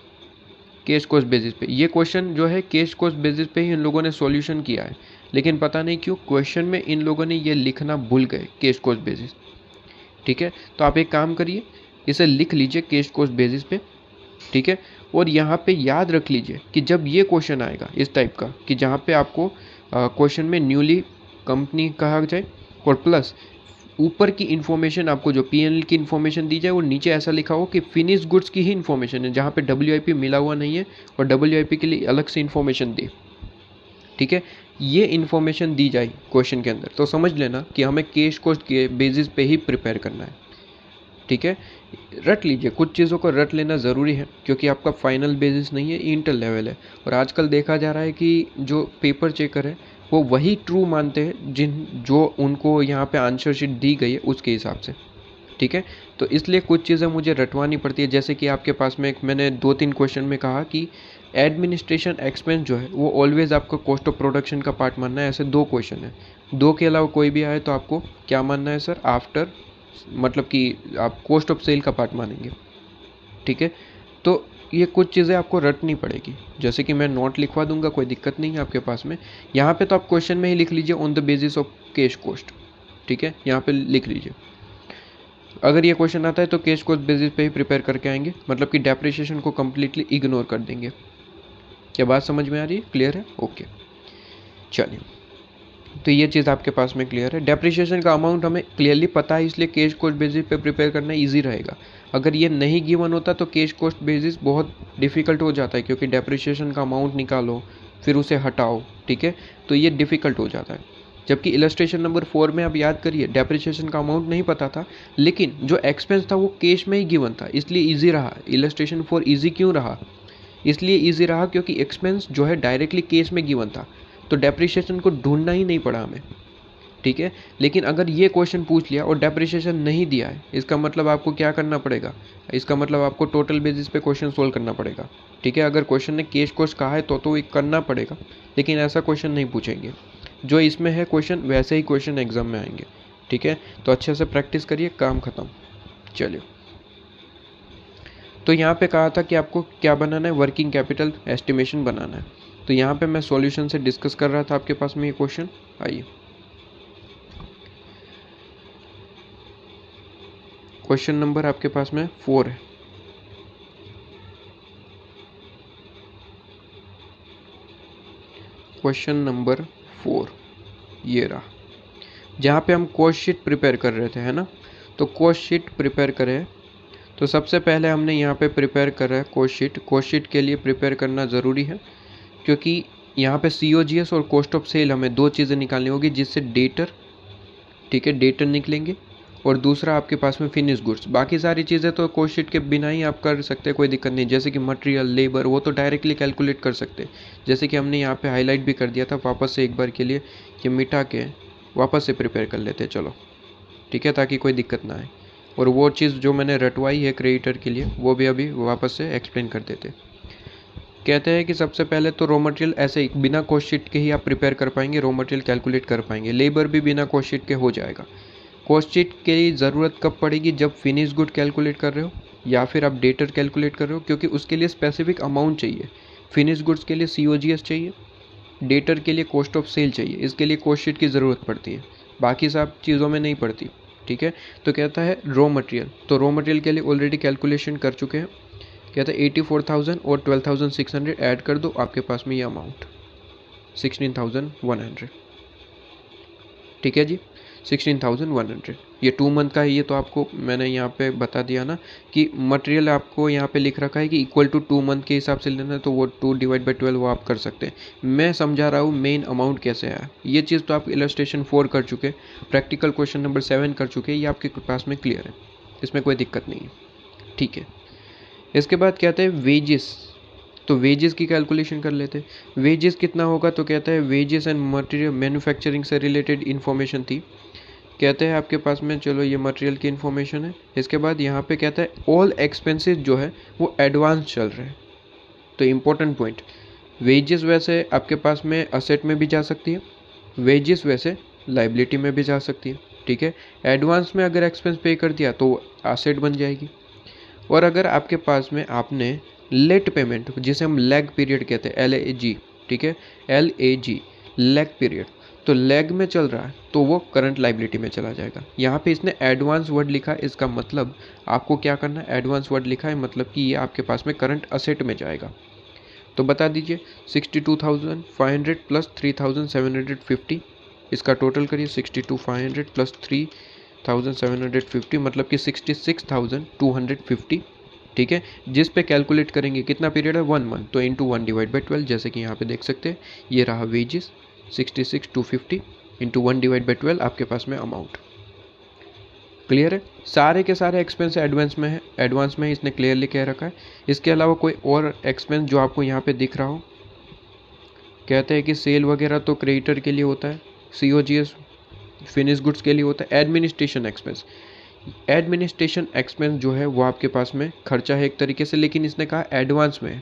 S1: कैश कॉस्ट बेसिस पे। ये क्वेश्चन जो है कैश कॉस्ट बेसिस पे ही इन लोगों ने सॉल्यूशन किया है, लेकिन पता नहीं क्यों क्वेश्चन में इन लोगों ने ये लिखना भूल गए कैश कॉस्ट बेसिस। ठीक है, तो आप एक काम करिए, इसे लिख लीजिए कैश कॉस्ट बेसिस पे। ठीक है, और यहाँ पे याद रख लीजिए कि जब ये क्वेश्चन आएगा इस टाइप का, कि जहाँ पे आपको क्वेश्चन में न्यूली कंपनी कहा जाए और प्लस ऊपर की इन्फॉर्मेशन, आपको जो P&L की इन्फॉर्मेशन दी जाए, वो नीचे ऐसा लिखा हो कि फिनिश गुड्स की ही इन्फॉर्मेशन है, जहाँ पे WIP मिला हुआ नहीं है और WIP के लिए अलग से इन्फॉर्मेशन दी। ठीक है, ये इन्फॉर्मेशन दी जाए क्वेश्चन के अंदर, तो समझ लेना कि हमें कैश कॉस्ट के बेसिस पे ही प्रिपेयर करना है। ठीक है, रट लीजिए, कुछ चीज़ों को रट लेना ज़रूरी है, क्योंकि आपका फाइनल बेसिस नहीं है, इंटर लेवल है। और आजकल देखा जा रहा है कि जो पेपर चेकर है वो वही ट्रू मानते हैं जो उनको यहाँ पे आंसर शीट दी गई है उसके हिसाब से। ठीक है, तो इसलिए कुछ चीज़ें मुझे रटवानी पड़ती है, जैसे कि आपके पास में मैंने 2-3 क्वेश्चन में कहा कि एडमिनिस्ट्रेशन एक्सपेंस जो है वो ऑलवेज आपको कॉस्ट ऑफ प्रोडक्शन का पार्ट मानना है। ऐसे 2 क्वेश्चन है, 2 के अलावा कोई भी आए तो आपको क्या मानना है सर, आफ्टर, मतलब कि आप कॉस्ट ऑफ सेल का पार्ट मानेंगे। ठीक है, तो ये कुछ चीज़ें आपको रटनी पड़ेगी, जैसे कि मैं नोट लिखवा दूंगा, कोई दिक्कत नहीं है आपके पास में। यहाँ पे तो आप क्वेश्चन में ही लिख लीजिए on the basis of cash cost. ठीक है, यहाँ पे लिख लीजिए। अगर ये क्वेश्चन आता है तो कैश कॉस्ट बेसिस पे ही प्रिपेयर करके आएंगे, मतलब कि डेप्रिसिएशन को कम्प्लीटली इग्नोर कर देंगे। क्या बात समझ में आ रही है? क्लियर है? ओके, चलिए, तो ये चीज़ आपके पास में क्लियर है। डेप्रिसिएशन का अमाउंट हमें क्लियरली पता है, इसलिए कैश कॉस्ट बेसिस पे प्रिपेयर करना इजी रहेगा। अगर ये नहीं गिवन होता तो कैश कॉस्ट बेसिस बहुत डिफ़िकल्ट हो जाता है, क्योंकि डेप्रिसिएशन का अमाउंट निकालो फिर उसे हटाओ। ठीक है, तो ये डिफ़िकल्ट हो जाता है। जबकि इलस्ट्रेशन नंबर 4 में आप याद करिए, डेप्रिसिएशन का अमाउंट नहीं पता था, लेकिन जो एक्सपेंस था वो कैश में ही गिवन था, इसलिए ईजी रहा। इलस्ट्रेशन 4 ईजी क्यों रहा? इसलिए ईजी रहा क्योंकि एक्सपेंस जो है डायरेक्टली केस में गिवन था, तो डेप्रिसिएशन को ढूंढना ही नहीं पड़ा हमें। ठीक है, लेकिन अगर ये क्वेश्चन पूछ लिया और डेप्रिसिएशन नहीं दिया है, इसका मतलब आपको क्या करना पड़ेगा? इसका मतलब आपको टोटल बेसिस पे क्वेश्चन सोल्व करना पड़ेगा। ठीक है, अगर क्वेश्चन ने कैश कॉस्ट कहा है तो ये करना पड़ेगा, लेकिन ऐसा क्वेश्चन नहीं पूछेंगे। जो इसमें है क्वेश्चन वैसे ही क्वेश्चन एग्जाम में आएंगे। ठीक है, तो अच्छे से प्रैक्टिस करिए, काम खत्म। चलिए, तो यहाँ पे कहा था कि आपको क्या बनाना है, वर्किंग कैपिटल एस्टिमेशन बनाना है। तो यहाँ पे मैं सॉल्यूशन से डिस्कस कर रहा था, आपके पास में ये क्वेश्चन। आइए, क्वेश्चन नंबर आपके पास में 4 है। क्वेश्चन नंबर 4, ये रहा, जहाँ पे हम कोस्ट शीट प्रिपेयर कर रहे थे, है ना। तो कोस्ट शीट प्रिपेयर करें, तो सबसे पहले हमने यहाँ पे प्रिपेयर करा है कोस्ट शीट। कोस्ट शीट के लिए प्रिपेयर करना ज़रूरी है, क्योंकि यहाँ पे COGS और कॉस्ट ऑफ सेल हमें दो चीज़ें निकालनी होगी, जिससे डेटर, ठीक है, डेटर निकलेंगे, और दूसरा आपके पास में फिनिश गुड्स। बाकी सारी चीज़ें तो कोस्ट शीट के बिना ही आप कर सकते हैं, कोई दिक्कत नहीं। जैसे कि मटेरियल, लेबर, वो तो डायरेक्टली कैलकुलेट कर सकते हैं, जैसे कि हमने यहाँ पे हाईलाइट भी कर दिया था। वापस से एक बार के लिए ये मिटा के वापस से प्रिपेयर कर लेते हैं, चलो, ठीक है, ताकि कोई दिक्कत ना आए। और वो चीज़ जो मैंने रटवाई है क्रिएटर के लिए, वो भी अभी वापस से एक्सप्लेन कर देते। कहते हैं कि सबसे पहले तो रॉ मटेरियल ऐसे ही बिना कोस्ट शीट के ही आप प्रिपेयर कर पाएंगे, रॉ मटेरियल कैलकुलेट कर पाएंगे। लेबर भी बिना कोस्ट शीट के हो जाएगा। कोस्ट शीट की ज़रूरत कब पड़ेगी? जब फिनिश गुड कैलकुलेट कर रहे हो या फिर आप डेटर कैलकुलेट कर रहे हो, क्योंकि उसके लिए स्पेसिफिक अमाउंट चाहिए। फिनिश गुड्स के लिए COGS चाहिए, डेटर के लिए कॉस्ट ऑफ सेल चाहिए। इसके लिए कोस्ट शीट की ज़रूरत पड़ती है, बाकी सब चीज़ों में नहीं पड़ती, ठीक है। तो कहता है रॉ मटेरियल, तो रॉ मटेरियल के लिए ऑलरेडी कैलकुलेशन कर चुके हैं। कहता है 84,000 और 12,600 ऐड कर दो, आपके पास में ये अमाउंट 16,100, ठीक है जी, 16,100। ये 2 मंथ का है, ये तो आपको मैंने यहाँ पे बता दिया ना कि मटेरियल आपको यहाँ पे लिख रखा है कि इक्वल टू 2 मंथ के हिसाब से लेना है, तो वो 2/12 वो आप कर सकते हैं। मैं समझा रहा हूँ मेन अमाउंट कैसे आया, ये चीज़ तो आप इलस्ट्रेशन 4 कर चुके, प्रैक्टिकल क्वेश्चन नंबर 7 कर चुके, ये आपके पास में क्लियर है, इसमें कोई दिक्कत नहीं है, ठीक है। इसके बाद कहते हैं वेजेस, तो वेजेस की कैलकुलेशन कर लेते हैं। वेजेस कितना होगा? तो कहता है वेजेस एंड मटेरियल मैन्युफैक्चरिंग से रिलेटेड इन्फॉर्मेशन थी, कहते हैं आपके पास में, चलो ये मटेरियल की इन्फॉर्मेशन है। इसके बाद यहाँ पे कहता है ऑल एक्सपेंसेस जो है वो एडवांस चल रहे हैं, तो इम्पोर्टेंट पॉइंट, वेजेस वैसे आपके पास में असेट में भी जा सकती है, वेजेस वैसे लाइबिलिटी में भी जा सकती है, ठीक है। एडवांस में अगर एक्सपेंस पे कर दिया तो असेट बन जाएगी, और अगर आपके पास में आपने लेट पेमेंट, जिसे हम लैग पीरियड कहते हैं, LAG, ठीक है, LAG लैग पीरियड, तो लैग में चल रहा है तो वो करंट लाइबिलिटी में चला जाएगा। यहाँ पे इसने एडवांस वर्ड लिखा है, इसका मतलब आपको क्या करना है, एडवांस वर्ड लिखा है मतलब कि ये आपके पास में करंट असेट में जाएगा। तो बता दीजिए 62,500 प्लस 3,750, इसका टोटल करिए, 62,500 प्लस 3,750 मतलब कि 66,250, ठीक है। जिस पे कैलकुलेट करेंगे कितना पीरियड है, 1 मंथ, तो इंटू 1/12, जैसे कि यहाँ पे देख सकते हैं, ये रहा वेजेस 66,250 इंटू 1/12, आपके पास में अमाउंट क्लियर है। सारे के सारे एक्सपेंस एडवांस में है, एडवांस में इसने क्लियरली कह रखा है। इसके अलावा कोई और एक्सपेंस जो आपको यहाँ पे दिख रहा हो, कहते हैं कि सेल वगैरह तो क्रेडिटर के लिए होता है, COGS फिनिश गुड्स के लिए होता है। एडमिनिस्ट्रेशन एक्सपेंस, एडमिनिस्ट्रेशन एक्सपेंस जो है वो आपके पास में खर्चा है एक तरीके से, लेकिन इसने कहा एडवांस में है,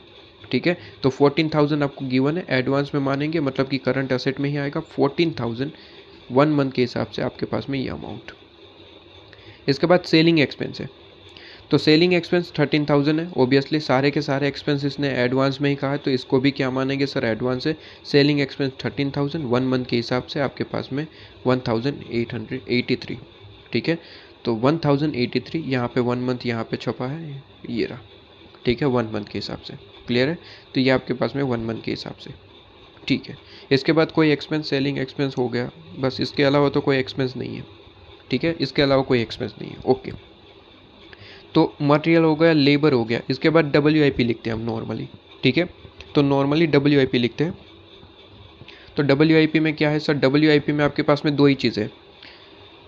S1: ठीक है। तो 14,000 आपको गिवन है, एडवांस में मानेंगे मतलब कि करंट असेट में ही आएगा। 14,000 1 मंथ के हिसाब से आपके पास में ये अमाउंट। इसके बाद सेलिंग एक्सपेंस है, तो सेलिंग एक्सपेंस 13,000 है। ओबियसली सारे के सारे एक्सपेंस इसने एडवांस में ही कहा है, तो इसको भी क्या मानेंगे सर, एडवांस है। सेलिंग एक्सपेंस 13,000 1 मंथ के हिसाब से आपके पास में 1,883, ठीक है। तो 1,083 यहाँ पे 1 मंथ यहाँ पे छपा है, ये रहा, ठीक है, 1 मंथ के हिसाब से, क्लियर है। तो ये आपके पास में 1 मंथ के हिसाब से, ठीक है। इसके बाद कोई एक्सपेंस, सेलिंग एक्सपेंस हो गया बस, इसके अलावा तो कोई एक्सपेंस नहीं है, ठीक है, इसके अलावा कोई एक्सपेंस नहीं है, ओके। तो मटेरियल हो गया, लेबर हो गया। इसके बाद WIP लिखते हैं हम नॉर्मली, ठीक है। तो नॉर्मली WIP लिखते हैं। तो WIP में क्या है सर, WIP में आपके पास में दो ही चीज़ें,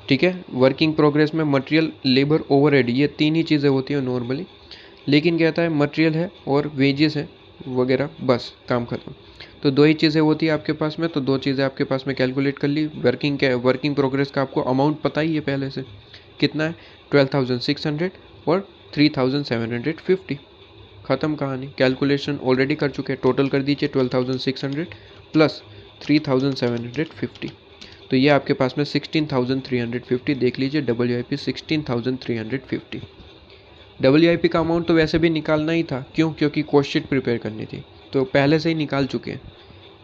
S1: ठीक है, वर्किंग प्रोग्रेस में मटेरियल, लेबर, ओवरहेड, ये 3 ही चीज़ें होती हैं नॉर्मली। लेकिन कहता है मटेरियल है और वेजेस है वगैरह, बस काम खत्म। तो 2 ही चीज़ें होती है आपके पास में, तो 2 चीज़ें आपके पास में कैलकुलेट कर ली। वर्किंग प्रोग्रेस का आपको अमाउंट पता ही है पहले से, कितना है, 12,600 और 3,750, ख़त्म कहानी। कैलकुलेशन ऑलरेडी कर चुके हैं, टोटल कर दीजिए 12,600 प्लस 3,750, तो ये आपके पास में 16,350, देख लीजिए WIP 16,350। WIP का अमाउंट तो वैसे भी निकालना ही था, क्यों, क्योंकि कोस्ट शीट प्रिपेयर करनी थी, तो पहले से ही निकाल चुके हैं,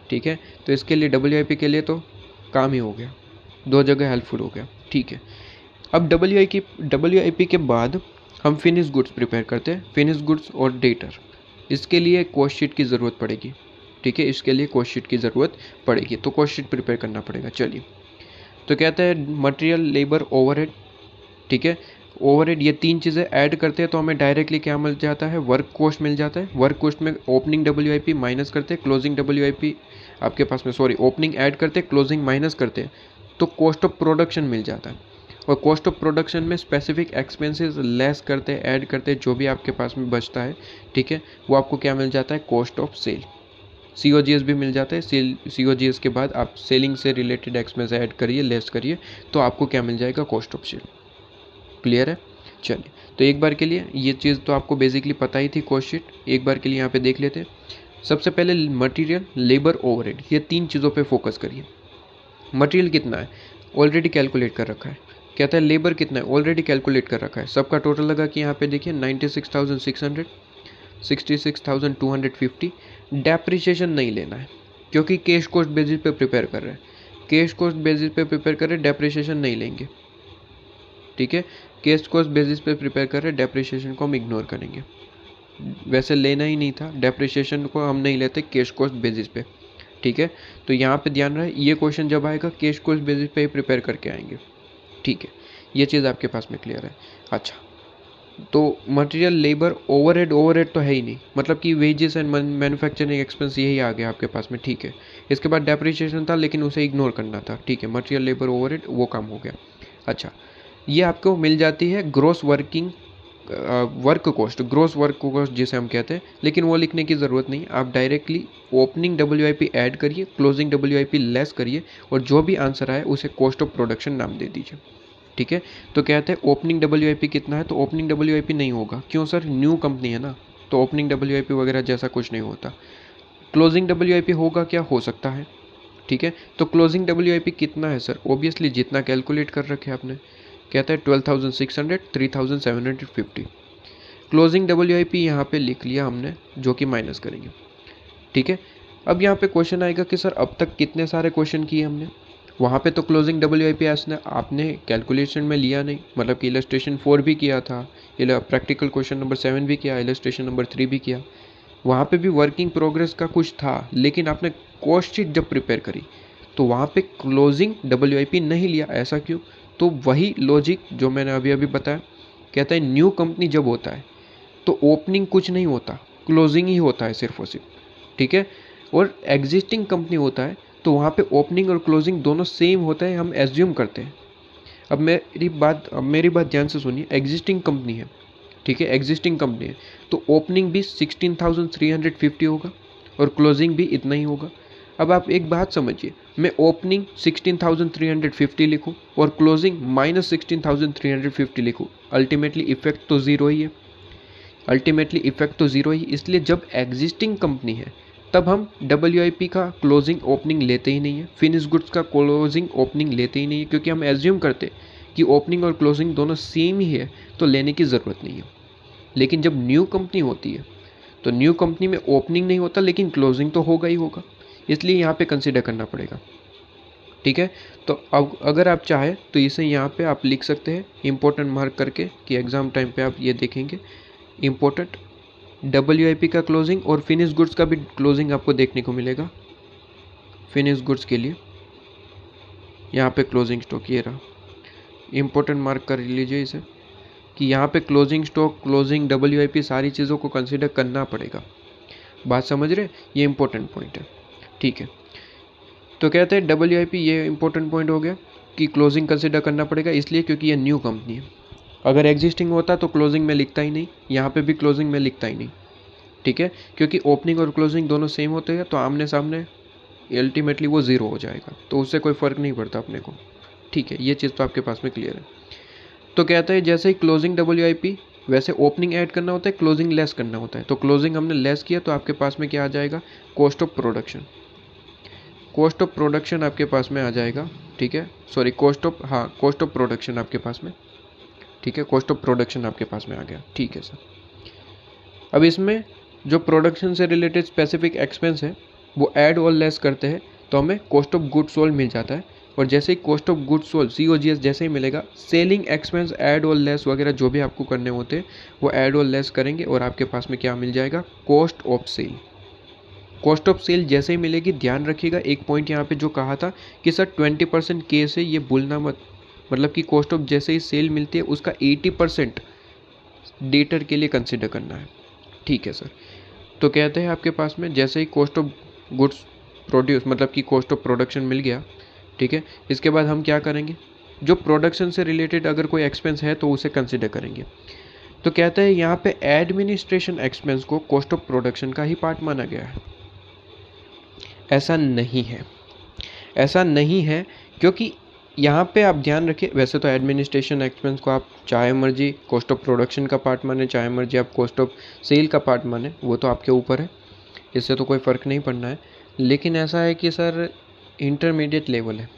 S1: ठीक है। तो इसके लिए WIP के लिए तो काम ही हो गया, 2 जगह हेल्पफुल हो गया, ठीक है। अब WIP के बाद हम फिनिश गुड्स प्रिपेयर करते हैं, फिनिश गुड्स और डेटर। इसके लिए कोस्ट शीट की ज़रूरत पड़ेगी, ठीक है, इसके लिए कॉस्ट शीट की ज़रूरत पड़ेगी, तो कॉस्ट शीट प्रिपेयर करना पड़ेगा। चलिए, तो कहते हैं मटेरियल, लेबर, ओवरहेड, ठीक है। ओवरहेड, ये तीन चीज़ें ऐड करते हैं तो हमें डायरेक्टली क्या मिल जाता है, वर्क कॉस्ट मिल जाता है। वर्क कॉस्ट में ओपनिंग WIP माइनस करते हैं, क्लोजिंग WIP आपके पास में, सॉरी, ओपनिंग ऐड करते हैं, क्लोजिंग माइनस करते हैं, तो कॉस्ट ऑफ प्रोडक्शन मिल जाता है। और कॉस्ट ऑफ प्रोडक्शन में स्पेसिफिक एक्सपेंसेस लेस करते हैं, ऐड करते हैं, जो भी आपके पास में बचता है, ठीक है, वो आपको क्या मिल जाता है, कॉस्ट ऑफ सेल। COGS भी मिल जाता है। COGS के बाद आप सेलिंग से रिलेटेड एक्सपेंस ऐड करिए, लेस करिए, तो आपको क्या मिल जाएगा, कॉस्ट ऑफ सेल। क्लियर है? चलिए, तो एक बार के लिए ये चीज़ तो आपको बेसिकली पता ही थी, कॉस्ट शीट। एक बार के लिए यहाँ पे देख लेते हैं। सबसे पहले मटेरियल, लेबर, ओवरहेड, ये तीन चीज़ों पे फोकस करिए। मटेरियल कितना है, ऑलरेडी कैलकुलेट कर रखा है। कहता है लेबर कितना है, ऑलरेडी कैलकुलेट कर रखा है। सबका टोटल लगा कि यहाँ पे देखिए 96,600, 66,250। डेप्रिसिएशन नहीं लेना है क्योंकि कैश कॉस्ट बेसिस पे प्रिपेयर कर रहे हैं। कैश कॉस्ट बेसिस पे प्रिपेयर कर रहे हैं, डेप्रिसिएशन नहीं लेंगे, ठीक है। कैश कॉस्ट बेसिस पे प्रिपेयर कर रहे हैं, डेप्रिसिएशन को हम इग्नोर करेंगे। वैसे लेना ही नहीं था, डेप्रिसिएशन को हम नहीं लेते कैश कॉस्ट बेसिस पे, ठीक है। तो यहाँ पे ध्यान रहे, ये क्वेश्चन जब आएगा कैश कॉस्ट बेसिस पे ही प्रिपेयर करके आएंगे, ठीक है। ये चीज़ आपके पास में क्लियर है। अच्छा, तो मटेरियल, लेबर, ओवरहेड, ओवरहेड तो है ही नहीं, मतलब कि वेजेस एंड मैन्युफैक्चरिंग एक्सपेंस यही आ गया आपके पास में, ठीक है। इसके बाद डेप्रिसिएशन था लेकिन उसे इग्नोर करना था, ठीक है। मटेरियल, लेबर, ओवरहेड, वो काम हो गया। अच्छा, ये आपको मिल जाती है ग्रोस वर्क कॉस्ट जिसे हम कहते हैं, लेकिन वो लिखने की ज़रूरत नहीं। आप डायरेक्टली ओपनिंग WIP ऐड करिए, क्लोजिंग WIP लेस करिए, और जो भी आंसर आए उसे कॉस्ट ऑफ प्रोडक्शन नाम दे दीजिए, ठीक है। तो कहते हैं ओपनिंग WIP कितना है, तो ओपनिंग WIP नहीं होगा, क्यों सर, न्यू कंपनी है ना, तो ओपनिंग WIP वगैरह जैसा कुछ नहीं होता। क्लोजिंग WIP होगा क्या, हो सकता है, ठीक है। तो क्लोजिंग WIP कितना है सर, ओबियसली जितना कैलकुलेट कर रखे आपने। कहता है 12,600, 3,750। क्लोजिंग WIP यहाँ पे लिख लिया हमने, जो कि माइनस करेंगे, ठीक है। अब यहाँ पे क्वेश्चन आएगा कि सर अब तक कितने सारे क्वेश्चन किए हमने, वहाँ पे तो क्लोजिंग WIP आपने कैलकुलेशन में लिया नहीं, मतलब कि इलस्ट्रेशन 4 भी किया था, प्रैक्टिकल क्वेश्चन नंबर 7 भी किया, इलस्ट्रेशन नंबर 3 भी किया, वहाँ पे भी वर्किंग प्रोग्रेस का कुछ था, लेकिन आपने कॉस्ट शीट जब प्रिपेयर करी तो वहाँ पे क्लोजिंग WIP नहीं लिया, ऐसा क्यों? तो वही लॉजिक जो मैंने अभी अभी बताया। कहता है न्यू कंपनी जब होता है तो ओपनिंग कुछ नहीं होता, क्लोजिंग ही होता है सिर्फ और सिर्फ, ठीक है। और एग्जिस्टिंग कंपनी होता है तो वहाँ पे ओपनिंग और क्लोजिंग दोनों सेम होता है, हम एज्यूम करते हैं। अब मेरी बात ध्यान से सुनिए। एग्जिस्टिंग कंपनी है, ठीक है, एग्जिस्टिंग कंपनी है, तो ओपनिंग भी 16,350 होगा और क्लोजिंग भी इतना ही होगा। अब आप एक बात समझिए, मैं ओपनिंग 16,350 लिखूँ और क्लोजिंग -16,350 लिखूँ, अल्टीमेटली इफेक्ट तो ज़ीरो ही है, इसलिए जब एग्जिस्टिंग कंपनी है तब हम WIP का क्लोजिंग ओपनिंग लेते ही नहीं है, फिनिश गुड्स का क्लोजिंग ओपनिंग लेते ही नहीं है, क्योंकि हम एज्यूम करते कि ओपनिंग और क्लोजिंग दोनों सेम ही है, तो लेने की ज़रूरत नहीं है। लेकिन जब न्यू कंपनी होती है तो न्यू कंपनी में ओपनिंग नहीं होता लेकिन क्लोजिंग तो होगा ही होगा, इसलिए यहाँ पे कंसिडर करना पड़ेगा, ठीक है। तो अब अगर आप चाहें तो इसे यहाँ पे आप लिख सकते हैं इम्पोर्टेंट मार्क करके, कि एग्ज़ाम टाइम पे आप ये देखेंगे इम्पोर्टेंट WIP का क्लोजिंग और फिनिश गुड्स का भी क्लोजिंग आपको देखने को मिलेगा। फिनिश गुड्स के लिए यहाँ पे क्लोजिंग स्टॉक ये रहा, इम्पोर्टेंट मार्क कर लीजिए इसे, कि यहाँ पे क्लोजिंग स्टॉक, क्लोजिंग WIP सारी चीज़ों को कंसिडर करना पड़ेगा। बात समझ रहे, ये इंपॉर्टेंट पॉइंट है, ठीक है। तो कहते हैं WIP, ये इंपॉर्टेंट पॉइंट हो गया कि क्लोजिंग कंसिडर करना पड़ेगा, इसलिए क्योंकि ये न्यू कंपनी है। अगर एग्जिस्टिंग होता तो क्लोजिंग में लिखता ही नहीं, यहाँ पे भी क्लोजिंग में लिखता ही नहीं, ठीक है, क्योंकि ओपनिंग और क्लोजिंग दोनों सेम होते हैं, तो आमने सामने अल्टीमेटली वो ज़ीरो हो जाएगा, तो उससे कोई फ़र्क नहीं पड़ता अपने को, ठीक है। ये चीज़ तो आपके पास में क्लियर है। तो कहता है जैसे ही क्लोजिंग WIP वैसे ओपनिंग ऐड करना होता है, क्लोजिंग लेस करना होता है। तो क्लोजिंग हमने लेस किया तो आपके पास में क्या आ जाएगा, cost of production. Cost of production आपके पास में आ जाएगा, ठीक है, सॉरी कॉस्ट ऑफ प्रोडक्शन आपके पास में, ठीक है, कॉस्ट ऑफ प्रोडक्शन आपके पास में आ गया, ठीक है सर। अब इसमें जो प्रोडक्शन से रिलेटेड स्पेसिफिक एक्सपेंस है वो ऐड और लेस करते हैं तो हमें कॉस्ट ऑफ गुड्स सोल्ड मिल जाता है, और जैसे ही cost of goods sold COGS जैसे ही मिलेगा, सेलिंग एक्सपेंस ऐड और लेस वगैरह जो भी आपको करने होते हैं वो ऐड और लेस करेंगे और आपके पास में क्या मिल जाएगा, cost of sale, cost of sale जैसे ही मिलेगी, ध्यान रखिएगा एक पॉइंट यहाँ पे जो कहा था कि सर 20% केस है, ये भूलना मत। मतलब कि कॉस्ट ऑफ जैसे ही सेल मिलती है उसका 80% डेटर के लिए कंसिडर करना है। ठीक है सर। तो कहते हैं आपके पास में जैसे ही कॉस्ट ऑफ गुड्स प्रोड्यूस मतलब कि कॉस्ट ऑफ प्रोडक्शन मिल गया, ठीक है, इसके बाद हम क्या करेंगे, जो प्रोडक्शन से रिलेटेड अगर कोई एक्सपेंस है तो उसे कंसिडर करेंगे। तो कहते हैं यहाँ पे एडमिनिस्ट्रेशन एक्सपेंस को कॉस्ट ऑफ प्रोडक्शन का ही पार्ट माना गया है। ऐसा नहीं है, ऐसा नहीं है, क्योंकि यहाँ पे आप ध्यान रखिए, वैसे तो एडमिनिस्ट्रेशन एक्सपेंस को आप चाहे मर्जी कॉस्ट ऑफ प्रोडक्शन का पार्ट माने, चाहे मर्जी आप कॉस्ट ऑफ सेल का पार्ट माने, वो तो आपके ऊपर है, इससे तो कोई फ़र्क नहीं पड़ना है। लेकिन ऐसा है कि सर इंटरमीडिएट लेवल है,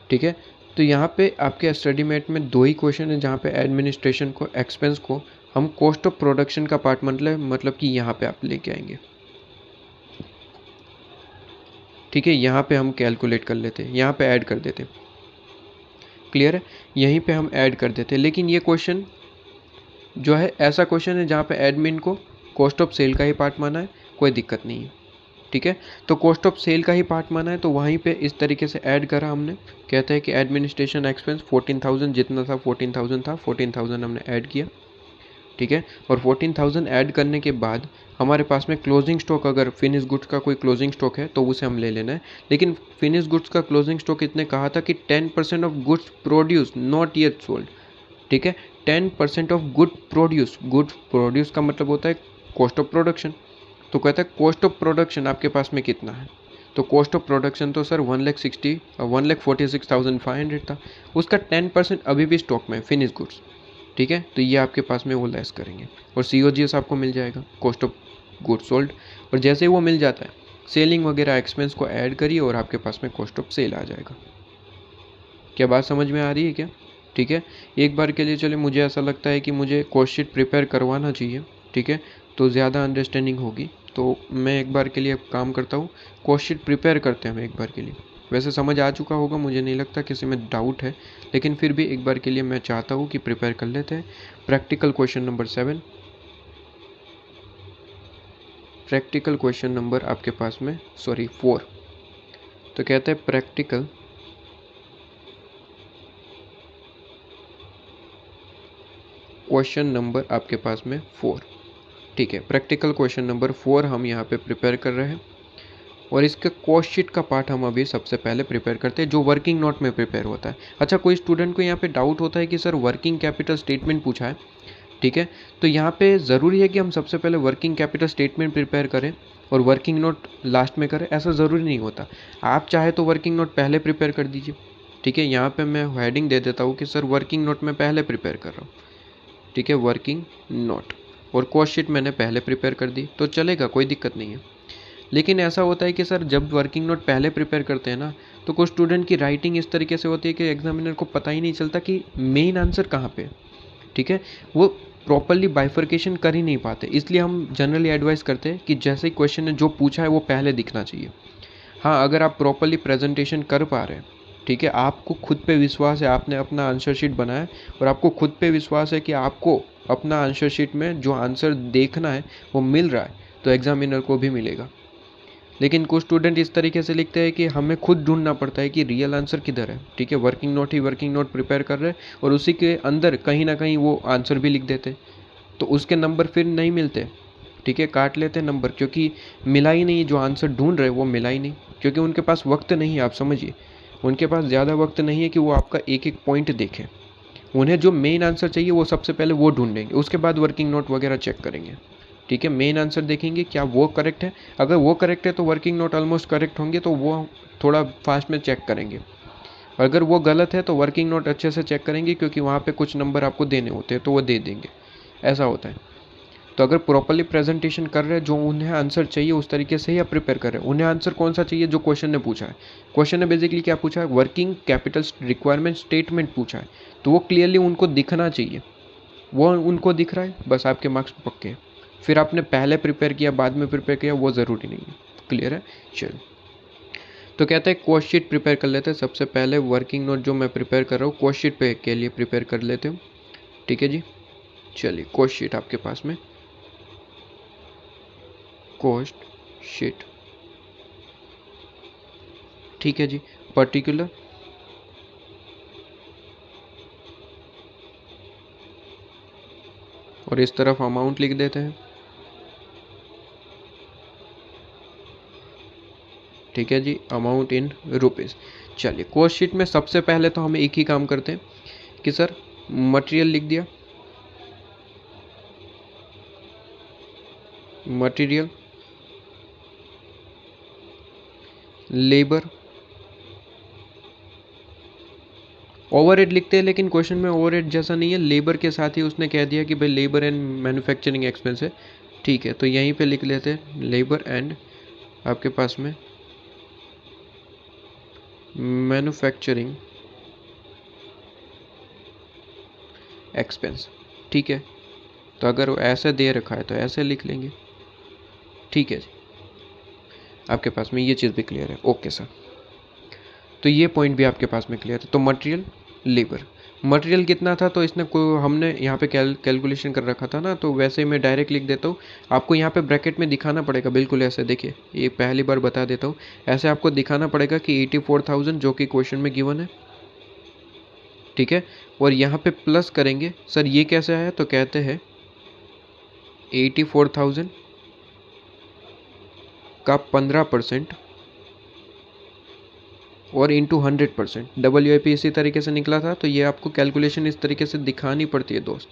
S1: ठीक है। तो यहाँ पे आपके स्टडी मेट में 2 ही क्वेश्चन है जहाँ पे एडमिनिस्ट्रेशन को एक्सपेंस को हम कॉस्ट ऑफ प्रोडक्शन का पार्ट मतलब कि यहाँ पे आप लेके आएंगे, ठीक है। यहाँ पे हम कैलकुलेट कर लेते हैं, यहाँ पे ऐड कर देते हैं, क्लियर है, यहीं पे हम ऐड कर देते हैं। लेकिन ये क्वेश्चन जो है ऐसा क्वेश्चन है जहाँ पे एडमिन को कॉस्ट ऑफ सेल का ही पार्ट माना है, कोई दिक्कत नहीं है, ठीक है। तो कॉस्ट ऑफ सेल का ही पार्ट माना है तो वहीं पे इस तरीके से ऐड करा हमने। कहते हैं कि एडमिनिस्ट्रेशन एक्सपेंस 14,000 जितना था 14,000 था, 14,000 हमने ऐड किया, ठीक है। और 14,000 ऐड करने के बाद हमारे पास में क्लोजिंग स्टॉक, अगर फिनिश गुड्स का कोई क्लोजिंग स्टॉक है तो उसे हम ले लेना है। लेकिन फिनिश गुड्स का क्लोजिंग स्टॉक इतने कहा था कि 10% of goods produce not yet sold, ठीक है। 10% ऑफ गुड प्रोड्यूस का मतलब होता है कॉस्ट ऑफ प्रोडक्शन। तो कहता है कॉस्ट ऑफ प्रोडक्शन आपके पास में कितना है, तो कॉस्ट ऑफ प्रोडक्शन तो सर 1,46,500 था, उसका 10% अभी भी स्टॉक में है फिनिश गुड्स, ठीक है। तो ये आपके पास में वो लेस करेंगे और COGS आपको मिल जाएगा, कॉस्ट ऑफ गुड्स सोल्ड। और जैसे ही वो मिल जाता है सेलिंग वगैरह एक्सपेंस को ऐड करिए और आपके पास में कॉस्ट ऑफ सेल आ जाएगा। क्या बात समझ में आ रही है क्या? ठीक है, एक बार के लिए चले, मुझे ऐसा लगता है कि मुझे कॉस्ट शीट प्रिपेयर करवाना चाहिए, ठीक है, तो ज़्यादा अंडरस्टैंडिंग होगी। तो मैं एक बार के लिए काम करता हूँ, कॉस्ट शीट प्रिपेयर करते हैं हम एक बार के लिए। वैसे समझ आ चुका होगा, मुझे नहीं लगता किसी में डाउट है, लेकिन फिर भी एक बार के लिए मैं चाहता हूँ कि प्रिपेयर कर लेते हैं। Practical question number 7, practical question number आपके पास में 4। तो कहते हैं प्रैक्टिकल क्वेश्चन नंबर आपके पास में 4, ठीक है। प्रैक्टिकल क्वेश्चन नंबर 4 हम यहाँ पे प्रिपेयर कर रहे हैं और इसके कॉस्ट शीट का पार्ट हम अभी सबसे पहले प्रिपेयर करते हैं, जो वर्किंग नोट में प्रिपेयर होता है। अच्छा, कोई स्टूडेंट को यहाँ पे डाउट होता है कि सर वर्किंग कैपिटल स्टेटमेंट पूछा है, ठीक है, तो यहाँ पे ज़रूरी है कि हम सबसे पहले वर्किंग कैपिटल स्टेटमेंट प्रिपेयर करें और वर्किंग नोट लास्ट में करें, ऐसा ज़रूरी नहीं होता। आप चाहे तो वर्किंग नोट पहले प्रिपेयर कर दीजिए, ठीक है। यहाँ पे मैं हेडिंग दे देता हूँ कि सर वर्किंग नोट में पहले प्रिपेयर कर रहा हूँ, ठीक है, वर्किंग नोट, और कॉस्ट शीट मैंने पहले प्रिपेयर कर दी तो चलेगा, कोई दिक्कत नहीं है। लेकिन ऐसा होता है कि सर जब वर्किंग नोट पहले प्रिपेयर करते हैं ना, तो कुछ स्टूडेंट की राइटिंग इस तरीके से होती है कि एग्जामिनर को पता ही नहीं चलता कि मेन आंसर कहाँ पे है, ठीक है, वो प्रॉपरली बाइफर्केशन कर ही नहीं पाते। इसलिए हम जनरली एडवाइस करते हैं कि जैसे ही क्वेश्चन है जो पूछा है वो पहले दिखना चाहिए। हाँ, अगर आप प्रॉपरली प्रेजेंटेशन कर पा रहे हैं, ठीक है, आपको खुद पे विश्वास है, आपने अपना आंसर शीट बनाया और आपको खुद पे विश्वास है कि आपको अपना आंसर शीट में जो आंसर देखना है वो मिल रहा है, तो एग्जामिनर को भी मिलेगा। लेकिन कुछ स्टूडेंट इस तरीके से लिखते हैं कि हमें खुद ढूंढना पड़ता है कि रियल आंसर किधर है, ठीक है, वर्किंग नोट ही वर्किंग नोट प्रिपेयर कर रहे हैं और उसी के अंदर कहीं ना कहीं वो आंसर भी लिख देते, तो उसके नंबर फिर नहीं मिलते, ठीक है, काट लेते नंबर, क्योंकि मिला ही नहीं, जो आंसर ढूंढ रहे वो मिला ही नहीं, क्योंकि उनके पास वक्त नहीं है। आप समझिए, उनके पास ज़्यादा वक्त नहीं है कि वो आपका एक एक पॉइंट देखें। उन्हें जो मेन आंसर चाहिए वो सबसे पहले वो ढूंढेंगे, उसके बाद वर्किंग नोट वगैरह चेक करेंगे, ठीक है। मेन आंसर देखेंगे क्या वो करेक्ट है, अगर वो करेक्ट है तो वर्किंग नोट ऑलमोस्ट करेक्ट होंगे, तो वो थोड़ा फास्ट में चेक करेंगे। अगर वो गलत है तो वर्किंग नोट अच्छे से चेक करेंगे, क्योंकि वहाँ पे कुछ नंबर आपको देने होते हैं तो वो दे देंगे, ऐसा होता है। तो अगर प्रॉपरली प्रेजेंटेशन कर रहे हैं, जो उन्हें आंसर चाहिए उस तरीके से ही आप प्रिपेयर कर रहे हैं। उन्हें आंसर कौन सा चाहिए, जो क्वेश्चन ने पूछा है। क्वेश्चन ने बेसिकली क्या पूछा है, वर्किंग कैपिटल रिक्वायरमेंट स्टेटमेंट पूछा है, तो वो क्लियरली उनको दिखना चाहिए, वो उनको दिख रहा है, बस आपके मार्क्स पक्के हैं। फिर आपने पहले प्रिपेयर किया बाद में प्रिपेयर किया वो ज़रूरी नहीं है, क्लियर है। चलो, तो कहते हैं क्वेश्चन शीट प्रिपेयर कर लेते हैं। सबसे पहले वर्किंग नोट जो मैं प्रिपेयर कर रहा हूँ क्वेश्चन शीट पे के लिए प्रिपेयर कर लेते हूँ, ठीक है जी। चलिए, क्वेश्चन शीट आपके पास में, कॉस्ट शीट, ठीक है जी। पर्टिकुलर, और इस तरफ अमाउंट लिख देते हैं। ठीक है जी, अमाउंट इन रुपीज़। चलिए, कॉस्ट शीट में सबसे पहले तो हम एक ही काम करते हैं कि सर मटेरियल लिख दिया, मटेरियल, लेबर, ओवरहेड लिखते हैं, लेकिन क्वेश्चन में ओवरहेड जैसा नहीं है, लेबर के साथ ही उसने कह दिया कि भाई लेबर एंड मैन्युफैक्चरिंग एक्सपेंस है। ठीक है, तो यहीं पे लिख लेते हैं लेबर एंड आपके पास में मैन्युफैक्चरिंग एक्सपेंस। ठीक है, तो अगर वो ऐसे दे रखा है तो ऐसे लिख लेंगे। ठीक है जी, आपके पास में ये चीज़ भी क्लियर है। ओके सर, तो ये पॉइंट भी आपके पास में क्लियर है। तो मटेरियल, लेबर, मटेरियल कितना था तो इसने को हमने यहाँ पे कैलकुलेशन कर रखा था ना, तो वैसे ही मैं डायरेक्ट लिख देता हूँ। आपको यहाँ पे ब्रैकेट में दिखाना पड़ेगा, बिल्कुल ऐसे देखिए, ये पहली बार बता देता हूँ, ऐसे आपको दिखाना पड़ेगा कि 84,000 जो कि क्वेश्चन में गिवन है। ठीक है, और यहाँ पे प्लस करेंगे। सर ये कैसे आया, तो कहते हैं 84,000 का 15% और इंटू 100%। WIP इसी तरीके से निकला था, तो ये आपको कैलकुलेशन इस तरीके से दिखानी पड़ती है दोस्त,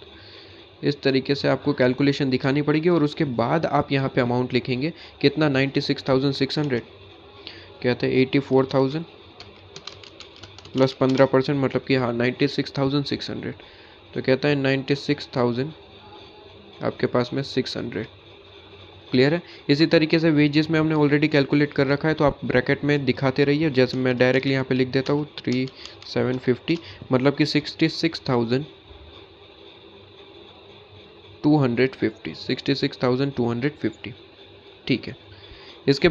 S1: इस तरीके से आपको कैलकुलेशन दिखानी पड़ेगी, और उसके बाद आप यहाँ पे अमाउंट लिखेंगे कितना, 96,600। कहते हैं 84,000 प्लस 15% मतलब कि हाँ 96,600, तो कहता है 96,000 आपके पास में 600। क्लियर है। इसी तरीके से वेजेस में हमने ऑलरेडी कैलकुलेट कर रखा है, तो आप ब्रैकेट में दिखाते रहिए। जैसे मैं डायरेक्टली यहाँ पे लिख देता हूँ 3750, मतलब कि 66,250। ठीक है, इसके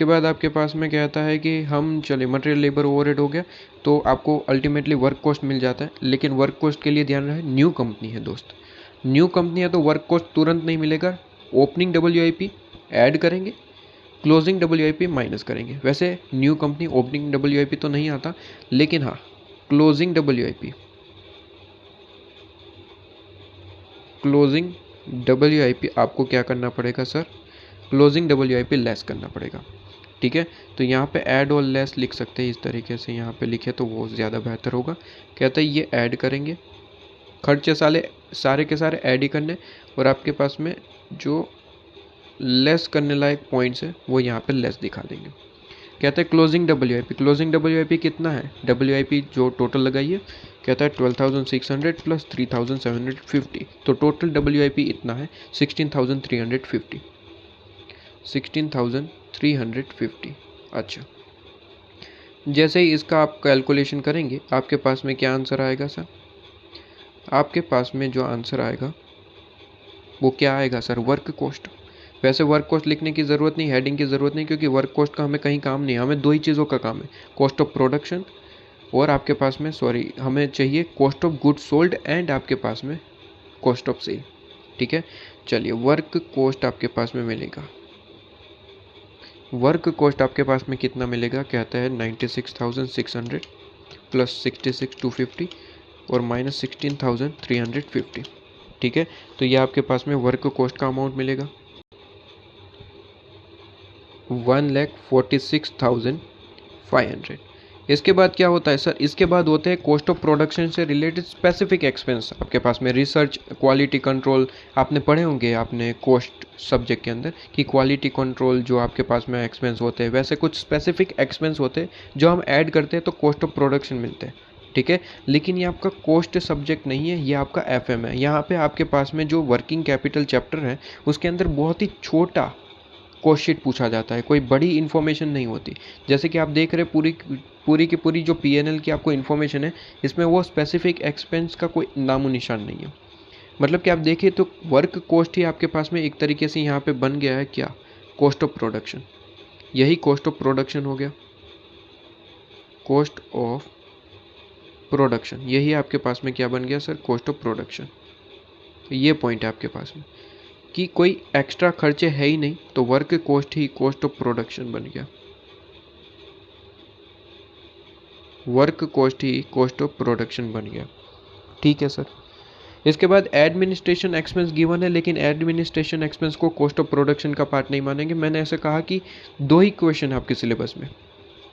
S1: बाद आपके पास में क्या आता है कि हम चलिए मटेरियल, लेबर, ओवरहेड हो गया, तो आपको अल्टीमेटली वर्क कॉस्ट मिल जाता है। लेकिन वर्क कॉस्ट के लिए ध्यान रहे, न्यू कंपनी है दोस्त, न्यू कंपनी है तो वर्क कॉस्ट तुरंत नहीं मिलेगा। ओपनिंग WIP ऐड करेंगे, क्लोजिंग WIP माइनस करेंगे। वैसे न्यू कंपनी ओपनिंग WIP तो नहीं आता, लेकिन हाँ क्लोजिंग WIP आपको क्या करना पड़ेगा सर, क्लोजिंग WIP लेस करना पड़ेगा। ठीक है, तो यहाँ पे ऐड और लेस लिख सकते हैं, इस तरीके से यहाँ पे लिखे तो वो ज़्यादा बेहतर होगा। कहते हैं ये ऐड करेंगे, खर्चे सारे के सारे ऐड ही करने, और आपके पास में जो लेस करने लायक पॉइंट्स है वो यहाँ पे लेस दिखा देंगे। कहते हैं क्लोजिंग WIP कितना है, WIP जो टोटल लगाइए, कहता है 12,600 प्लस 3,750, तो टोटल WIP इतना है 16,350। अच्छा, जैसे ही इसका आप कैलकुलेशन करेंगे, आपके पास में क्या आंसर आएगा सर, आपके पास में जो आंसर आएगा वो क्या आएगा सर, वर्क कॉस्ट। वैसे वर्क कॉस्ट लिखने की ज़रूरत नहीं, हेडिंग की ज़रूरत नहीं, क्योंकि वर्क कॉस्ट का हमें कहीं काम नहीं है, हमें दो ही चीज़ों का काम है, कॉस्ट ऑफ प्रोडक्शन और आपके पास में हमें चाहिए cost of good sold and आपके पास में कॉस्ट ऑफ सेल। ठीक है, चलिए वर्क कॉस्ट आपके पास में मिलेगा, वर्क कॉस्ट आपके पास में कितना मिलेगा, कहता है 96,600 प्लस 66,250 और माइनस 16,350। ठीक है, तो ये आपके पास में वर्क कॉस्ट का अमाउंट मिलेगा 1,46,500। इसके बाद क्या होता है सर, इसके बाद होते हैं कॉस्ट ऑफ प्रोडक्शन से रिलेटेड स्पेसिफिक एक्सपेंस। आपके पास में रिसर्च, क्वालिटी कंट्रोल आपने पढ़े होंगे आपने कॉस्ट सब्जेक्ट के अंदर, कि क्वालिटी कंट्रोल जो आपके पास में एक्सपेंस होते हैं, वैसे कुछ स्पेसिफिक एक्सपेंस होते हैं जो हम ऐड करते हैं तो कॉस्ट ऑफ प्रोडक्शन मिलते हैं। ठीक है, लेकिन ये आपका कॉस्ट सब्जेक्ट नहीं है, ये आपका FM है। यहाँ पे आपके पास में जो वर्किंग कैपिटल चैप्टर है उसके अंदर बहुत ही छोटा कॉस्ट शीट पूछा जाता है, कोई बड़ी इन्फॉर्मेशन नहीं होती। जैसे कि आप देख रहे पूरी की पूरी जो PNL की आपको इन्फॉर्मेशन है, इसमें वो स्पेसिफिक एक्सपेंस का कोई नामो निशान नहीं है। मतलब कि आप देखिए तो वर्क कॉस्ट ही आपके पास में एक तरीके से यहाँ पे बन गया है क्या, कॉस्ट ऑफ प्रोडक्शन। यही कॉस्ट ऑफ प्रोडक्शन हो गया, कॉस्ट ऑफ प्रोडक्शन, यही आपके पास में क्या बन गया सर, कॉस्ट ऑफ प्रोडक्शन। ये पॉइंट है आपके पास में कि कोई एक्स्ट्रा खर्चे है ही नहीं, तो work cost he cost of production बन गया। Work cost he cost of production बन गया। ठीक है सर। इसके बाद एडमिनिस्ट्रेशन एक्सपेंस गिवन है, लेकिन एडमिनिस्ट्रेशन एक्सपेंस को कॉस्ट ऑफ प्रोडक्शन का पार्ट नहीं मानेंगे। मैंने ऐसे कहा कि 2 ही क्वेश्चन है आपके सिलेबस में,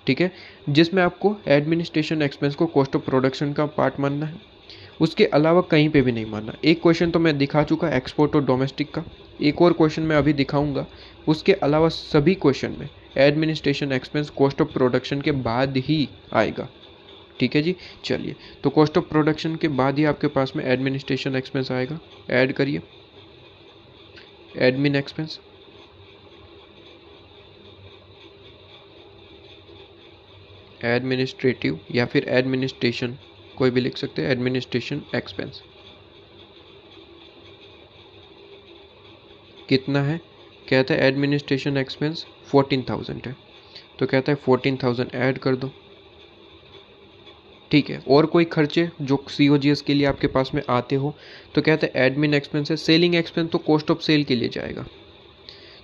S1: ठीक है, जिसमें आपको एडमिनिस्ट्रेशन एक्सपेंस को कॉस्ट ऑफ प्रोडक्शन का पार्ट मानना है, उसके अलावा कहीं पे भी नहीं मानना। एक क्वेश्चन तो मैं दिखा चुका एक्सपोर्ट और डोमेस्टिक का, एक और क्वेश्चन मैं अभी दिखाऊंगा। उसके अलावा सभी क्वेश्चन में administration expense cost of production के बाद ही आएगा। ठीक है जी। चलिए, तो कॉस्ट ऑफ प्रोडक्शन के बाद ही आपके पास में एडमिनिस्ट्रेशन एक्सपेंस आएगा। ऐड करिए एडमिन एक्सपेंस, एडमिनिस्ट्रेटिव या फिर एडमिनिस्ट्रेशन, कोई भी लिख सकते हैं, एडमिनिस्ट्रेशन एक्सपेंस कितना है? कहता है एडमिनिस्ट्रेशन एक्सपेंस 14,000 है, तो कहता है 14,000 ऐड कर दो। ठीक है। और कोई खर्चे जो COGS के लिए आपके पास में आते हो, तो कहते हैं एडमिन एक्सपेंस है। सेलिंग एक्सपेंस तो कॉस्ट ऑफ सेल के लिए जाएगा,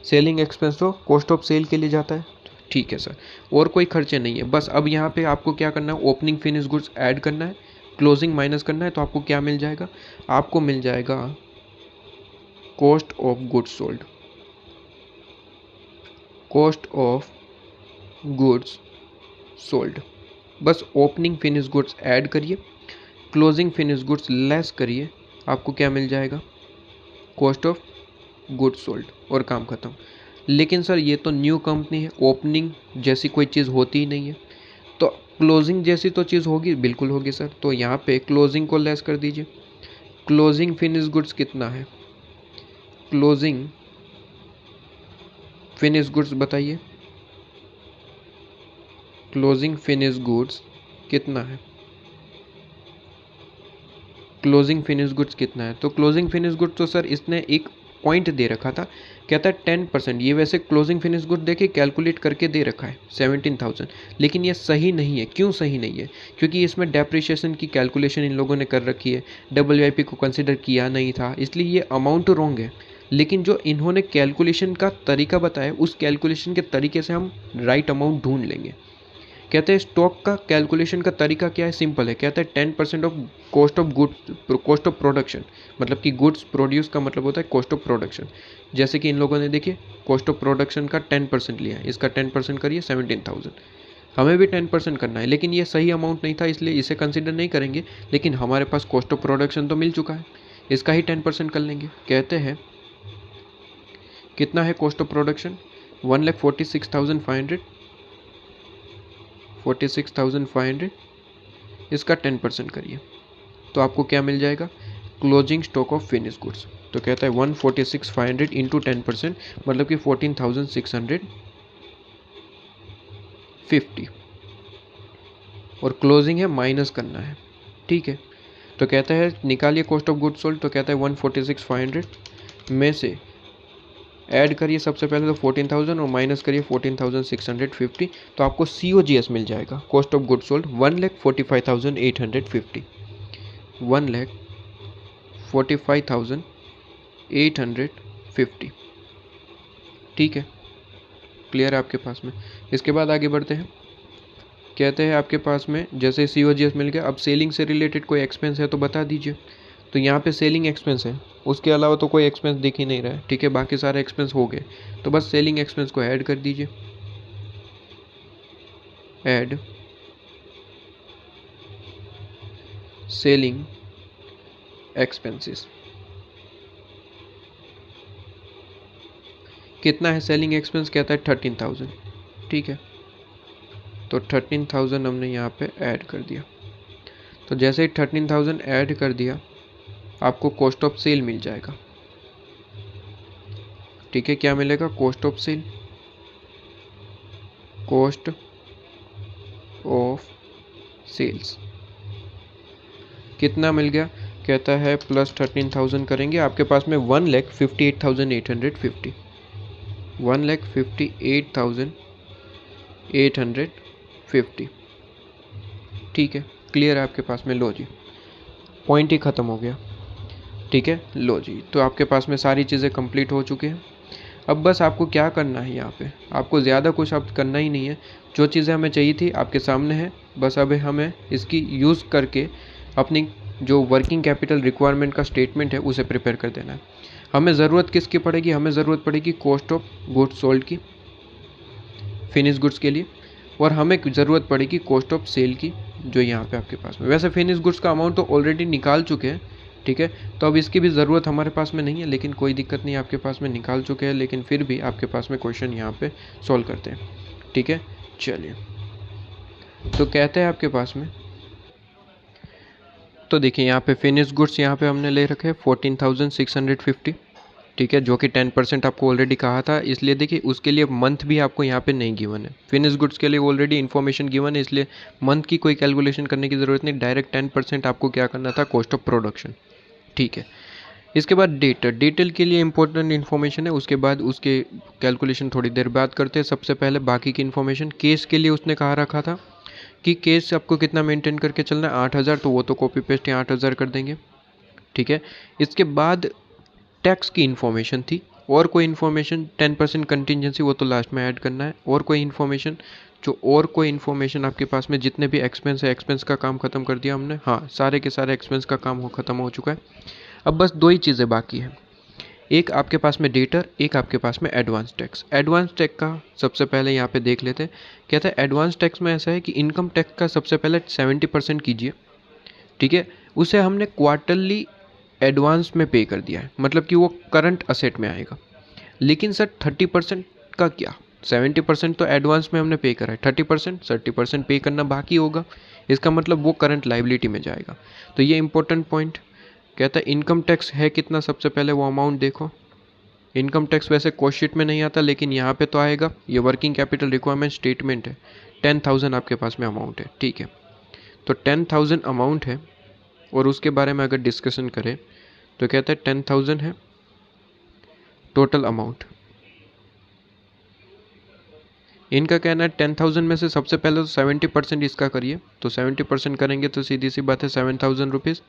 S1: सेलिंग एक्सपेंस तो कॉस्ट ऑफ सेल के लिए जाता है। ठीक है सर। और कोई खर्चे नहीं है, बस अब यहाँ पे आपको क्या करना है, ओपनिंग फिनिश गुड्स ऐड करना है, क्लोजिंग माइनस करना है, तो आपको क्या मिल जाएगा? आपको मिल जाएगा cost of goods sold, cost of goods sold. बस ओपनिंग फिनिश गुड्स ऐड करिए, क्लोजिंग फिनिश गुड्स लेस करिए, आपको क्या मिल जाएगा? कॉस्ट ऑफ गुड्स सोल्ड, और काम खत्म। लेकिन सर ये तो न्यू कंपनी है, ओपनिंग जैसी कोई चीज़ होती ही नहीं है, तो क्लोजिंग जैसी तो चीज़ होगी, बिल्कुल होगी सर। तो यहाँ पे क्लोजिंग को लेस कर दीजिए। क्लोजिंग फिनिश गुड्स कितना है? क्लोजिंग फिनिश गुड्स बताइए, क्लोजिंग फिनिश गुड्स कितना है? क्लोजिंग फिनिश गुड्स कितना है? तो क्लोजिंग फिनिश गुड्स तो सर इसने एक पॉइंट दे रखा था, कहता है 10%। ये वैसे क्लोजिंग फिनिश गुड देखिए कैलकुलेट करके दे रखा है 17,000, लेकिन ये सही नहीं है। क्यों सही नहीं है? क्योंकि इसमें डेप्रिशिएशन की कैलकुलेशन इन लोगों ने कर रखी है, WIP को कंसिडर किया नहीं था, इसलिए ये अमाउंट रॉन्ग है। लेकिन जो इन्होंने कैलकुलेशन का तरीका बताया, उस कैलकुलेशन के तरीके से हम राइट अमाउंट ढूंढ लेंगे। कहते हैं स्टॉक का कैलकुलेशन का तरीका क्या है? सिंपल है। कहते हैं 10% of cost of goods, cost of production, मतलब कि गुड्स प्रोड्यूस का मतलब होता है कॉस्ट ऑफ प्रोडक्शन। जैसे कि इन लोगों ने देखिए कॉस्ट ऑफ प्रोडक्शन का 10% लिया है, इसका 10% करिए 17,000। हमें भी 10% करना है, लेकिन ये सही अमाउंट नहीं था, इसलिए इसे कंसिडर नहीं करेंगे। लेकिन हमारे पास कॉस्ट ऑफ प्रोडक्शन तो मिल चुका है, इसका ही 10% कर लेंगे। कहते हैं कितना है कॉस्ट ऑफ प्रोडक्शन? 1,46,500, 46,500, इसका 10% करिए, तो आपको क्या मिल जाएगा? Closing stock of finish goods. तो कहता है 146,500 इंटू 10%, मतलब कि 14,650, और क्लोजिंग है माइनस करना है। ठीक है। तो कहता है निकालिए कॉस्ट ऑफ गुड्स सोल्ड, तो कहता है 146,500 में से ऐड करिए सबसे पहले तो 14,000 और माइनस करिए 14,650, तो आपको COGS मिल जाएगा, कॉस्ट ऑफ गुड्स सोल्ड 1,45,850, 1,45,850। ठीक है, क्लियर है आपके पास में। इसके बाद आगे बढ़ते हैं। कहते हैं आपके पास में जैसे COGS मिल गया, अब सेलिंग से रिलेटेड कोई एक्सपेंस है तो बता दीजिए। तो यहाँ पे सेलिंग एक्सपेंस है, उसके अलावा तो कोई एक्सपेंस दिख ही नहीं रहा है। ठीक है, बाकी सारे एक्सपेंस हो गए, तो बस सेलिंग एक्सपेंस को ऐड कर दीजिए। ऐड सेलिंग एक्सपेंसेस, कितना है सेलिंग एक्सपेंस? कहता है 13,000। ठीक है, तो 13,000 हमने यहाँ पे ऐड कर दिया। तो जैसे ही 13,000 ऐड कर दिया, आपको कॉस्ट ऑफ सेल मिल जाएगा। ठीक है, क्या मिलेगा? Cost of sale, cost of sales कितना मिल गया? कहता है प्लस 13,000 करेंगे, आपके पास में 1,58,850, 1,58,850। ठीक है, क्लियर है आपके पास में। लो जी, पॉइंट ही ख़त्म हो गया। ठीक है, लो जी, तो आपके पास में सारी चीज़ें कंप्लीट हो चुकी हैं। अब बस आपको क्या करना है, यहाँ पे आपको ज़्यादा कुछ अब करना ही नहीं है। जो चीज़ें हमें चाहिए थी आपके सामने है, बस अब हमें इसकी यूज़ करके अपनी जो वर्किंग कैपिटल रिक्वायरमेंट का स्टेटमेंट है उसे प्रिपेयर कर देना है। हमें ज़रूरत किसकी पड़ेगी, हमें ज़रूरत पड़ेगी कॉस्ट ऑफ गुड्स सोल्ड की फिनिश गुड्स के लिए, और हमें ज़रूरत पड़ेगी कॉस्ट ऑफ सेल की जो यहाँ पे आपके पास में। वैसे फिनिश गुड्स का अमाउंट तो ऑलरेडी निकाल चुके हैं, ठीक है, तो अब इसकी भी ज़रूरत हमारे पास में नहीं है, लेकिन कोई दिक्कत नहीं, आपके पास में निकाल चुके हैं, लेकिन फिर भी आपके पास में क्वेश्चन यहाँ पे सॉल्व करते हैं, ठीक है। चलिए, तो कहते हैं आपके पास में, तो देखिए यहाँ पे फिनिश गुड्स यहाँ पे हमने ले रखे हैं 14,650, ठीक है, जो कि 10% आपको ऑलरेडी कहा था, इसलिए देखिए उसके लिए मंथ भी आपको यहाँ पे नहीं गिवन है। फिनिश गुड्स के लिए ऑलरेडी इन्फॉर्मेशन गिवन है, इसलिए मंथ की कोई कैलकुलेशन करने की ज़रूरत नहीं, डायरेक्ट 10% आपको क्या करना था, कॉस्ट ऑफ प्रोडक्शन, ठीक है। इसके बाद डिटेल के लिए इंपॉर्टेंट इन्फॉर्मेशन है, उसके बाद उसके कैलकुलेशन थोड़ी देर बाद करते हैं। सबसे पहले बाकी की इन्फॉर्मेशन, केस के लिए उसने कहा रखा था कि केस आपको कितना मेंटेन करके चलना है, 8,000, तो वो तो कॉपी पेस्ट यहाँ 8,000 कर देंगे, ठीक है। इसके बाद टैक्स की इन्फॉर्मेशन थी, और कोई इन्फॉर्मेशन 10% कंटिजेंसी वो तो लास्ट में ऐड करना है, और कोई इन्फॉर्मेशन आपके पास में जितने भी एक्सपेंस है, एक्सपेंस का काम खत्म कर दिया हमने, हाँ सारे के सारे एक्सपेंस का काम खत्म हो चुका है। अब बस दो ही चीज़ें बाकी हैं, एक आपके पास में डेटर, एक आपके पास में एडवांस टैक्स। एडवांस टैक्स का सबसे पहले यहाँ पे देख लेते हैं। कहता है एडवांस टैक्स में ऐसा है कि इनकम टैक्स का सबसे पहले 70% कीजिए, ठीक है, उसे हमने क्वार्टरली एडवांस में पे कर दिया है, मतलब कि वो करंट असेट में आएगा। लेकिन सर 30% का क्या, 70% तो एडवांस में हमने पे करा है, 30% पे करना बाकी होगा, इसका मतलब वो करंट लाइबिलिटी में जाएगा। तो ये इंपॉर्टेंट पॉइंट। कहता है इनकम टैक्स है कितना, सबसे पहले वो अमाउंट देखो। इनकम टैक्स वैसे कॉस्ट शीट में नहीं आता, लेकिन यहाँ पे तो आएगा, ये वर्किंग कैपिटल रिक्वायरमेंट स्टेटमेंट है। 10,000 आपके पास में अमाउंट है, ठीक है, तो 10,000 अमाउंट है, और उसके बारे में अगर डिस्कशन करें तो कहता है 10,000 है टोटल अमाउंट। इनका कहना है 10,000 में से सबसे पहले तो 70% इसका करिए, तो 70% करेंगे तो सीधी सी बात है 7,000 रुपीज़।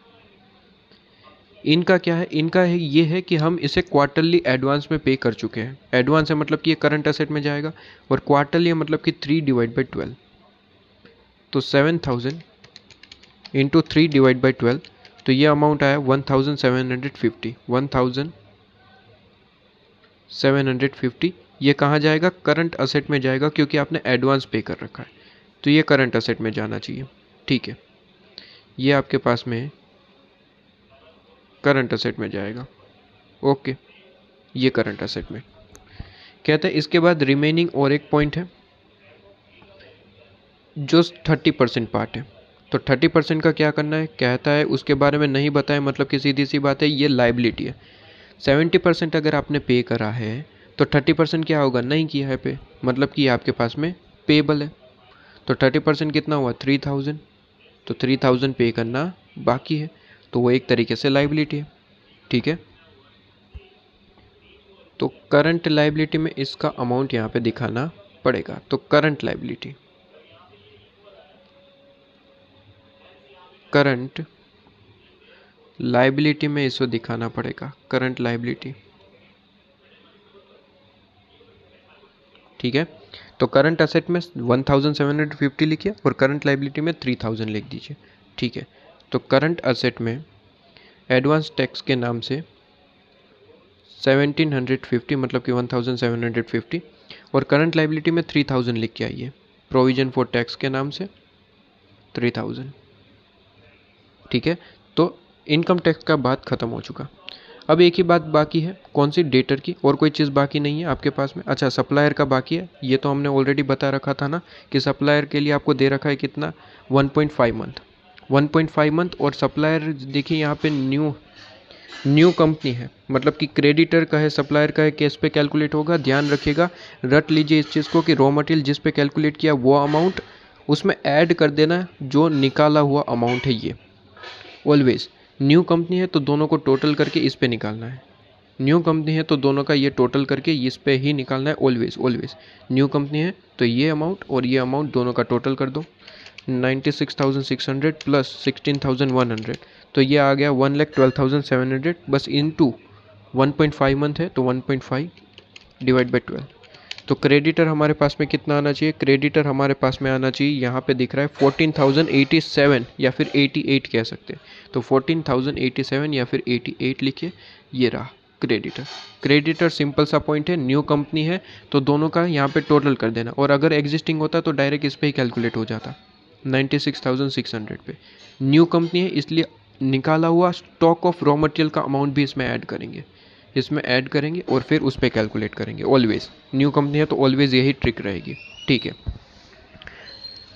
S1: इनका क्या है, इनका है ये है कि हम इसे क्वार्टरली एडवांस में पे कर चुके हैं। एडवांस है मतलब कि ये करंट एसेट में जाएगा, और क्वार्टरली है मतलब कि 3/12, तो 7,000 इंटू 3/12, तो ये अमाउंट आया 1,750। 1,750 ये कहाँ जाएगा, करंट असेट में जाएगा, क्योंकि आपने एडवांस पे कर रखा है, तो ये करंट असेट में जाना चाहिए, ठीक है। ये आपके पास में करंट असेट में जाएगा, ओके, ये करंट असेट में। कहते हैं इसके बाद रिमेनिंग और एक पॉइंट है जो 30% पार्ट है, तो 30% का क्या करना है, कहता है उसके बारे में नहीं बताया, मतलब कि सीधी सी बात है ये लाइबिलिटी है। 70% अगर आपने पे करा है तो 30% क्या होगा, नहीं किया है पे, मतलब कि आपके पास में पेबल है, तो 30% कितना हुआ 3,000, तो 3,000 पे करना बाकी है, तो वो एक तरीके से लाइबिलिटी है, ठीक है। तो करंट लाइबिलिटी में इसका अमाउंट यहाँ पे दिखाना पड़ेगा, तो करंट लाइबिलिटी में इसको दिखाना पड़ेगा, करंट लाइबिलिटी, ठीक है। तो करंट असेट में 1,750 लिखिए, और करंट लाइबिलिटी में 3,000 लिख दीजिए, ठीक है। तो करंट असेट में एडवांस टैक्स के नाम से 1,750, मतलब कि 1,750, और करंट लाइबिलिटी में 3,000 लिख के आइए, प्रोविजन फॉर टैक्स के नाम से 3,000, ठीक है। तो इनकम टैक्स का बात खत्म हो चुका। अब एक ही बात बाकी है, कौन सी, डेटर की, और कोई चीज़ बाकी नहीं है आपके पास में। अच्छा, सप्लायर का बाकी है, ये तो हमने ऑलरेडी बता रखा था ना कि सप्लायर के लिए आपको दे रखा है कितना, 1.5 मंथ, 1.5 मंथ। और सप्लायर देखिए यहाँ पे न्यू कंपनी है, मतलब कि क्रेडिटर का है, सप्लायर का है, केस पे कैलकुलेट होगा। ध्यान रखिएगा, रट लीजिए इस चीज़ को कि रॉ मटेरियल जिस पे कैलकुलेट किया वो अमाउंट उसमें ऐड कर देना जो निकाला हुआ अमाउंट है। ये ऑलवेज न्यू कंपनी है तो दोनों को टोटल करके इस पे निकालना है, न्यू कंपनी है तो दोनों का ये टोटल करके इस पे ही निकालना है। ऑलवेज न्यू कंपनी है तो ये अमाउंट और ये अमाउंट दोनों का टोटल कर दो, 96,600 प्लस 16,100, तो ये आ गया 1,12,700, बस इनटू 1.5 मंथ है तो 1.5 डिवाइड बाई 12। तो क्रेडिटर हमारे पास में कितना आना चाहिए? क्रेडिटर हमारे पास में आना चाहिए, यहाँ पे दिख रहा है 14,087 या फिर 88 कह सकते हैं। तो 14,087 या फिर 88 लिखिए, ये रहा क्रेडिटर। क्रेडिटर सिंपल सा पॉइंट है, न्यू कंपनी है तो दोनों का यहाँ पे टोटल कर देना, और अगर एग्जिस्टिंग होता तो डायरेक्ट इस पर ही कैलकुलेट हो जाता 96,600 पे। न्यू कंपनी है इसलिए निकाला हुआ स्टॉक ऑफ रॉ मटेरियल का अमाउंट भी इसमें ऐड करेंगे, और फिर उस पर कैलकुलेट करेंगे। ऑलवेज न्यू कंपनी है तो ऑलवेज यही ट्रिक रहेगी, ठीक है।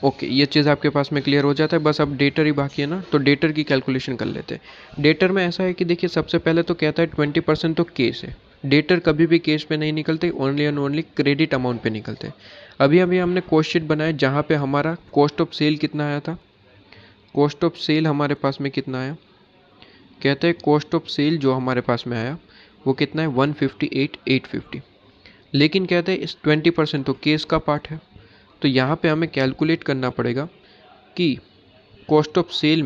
S1: ओके, ये चीज़ आपके पास में क्लियर हो जाता है। बस अब डेटर ही बाकी है ना, तो डेटर की कैलकुलेशन कर लेते हैं। डेटर में ऐसा है कि देखिए सबसे पहले तो कहता है 20% तो कैश है। डेटर कभी भी कैश पे नहीं निकलते, only and only credit amount पे निकलते। अभी अभी हमने कॉस्ट शीट बनाया जहाँ पे हमारा कॉस्ट ऑफ सेल कितना आया था। कॉस्ट ऑफ सेल हमारे पास में कितना आया, कहते हैं कॉस्ट ऑफ सेल जो हमारे पास में आया वो कितना है 158,850। लेकिन कहते हैं इस 20% तो केस का पार्ट है, तो यहाँ पे हमें कैलकुलेट करना पड़ेगा कि कॉस्ट ऑफ सेल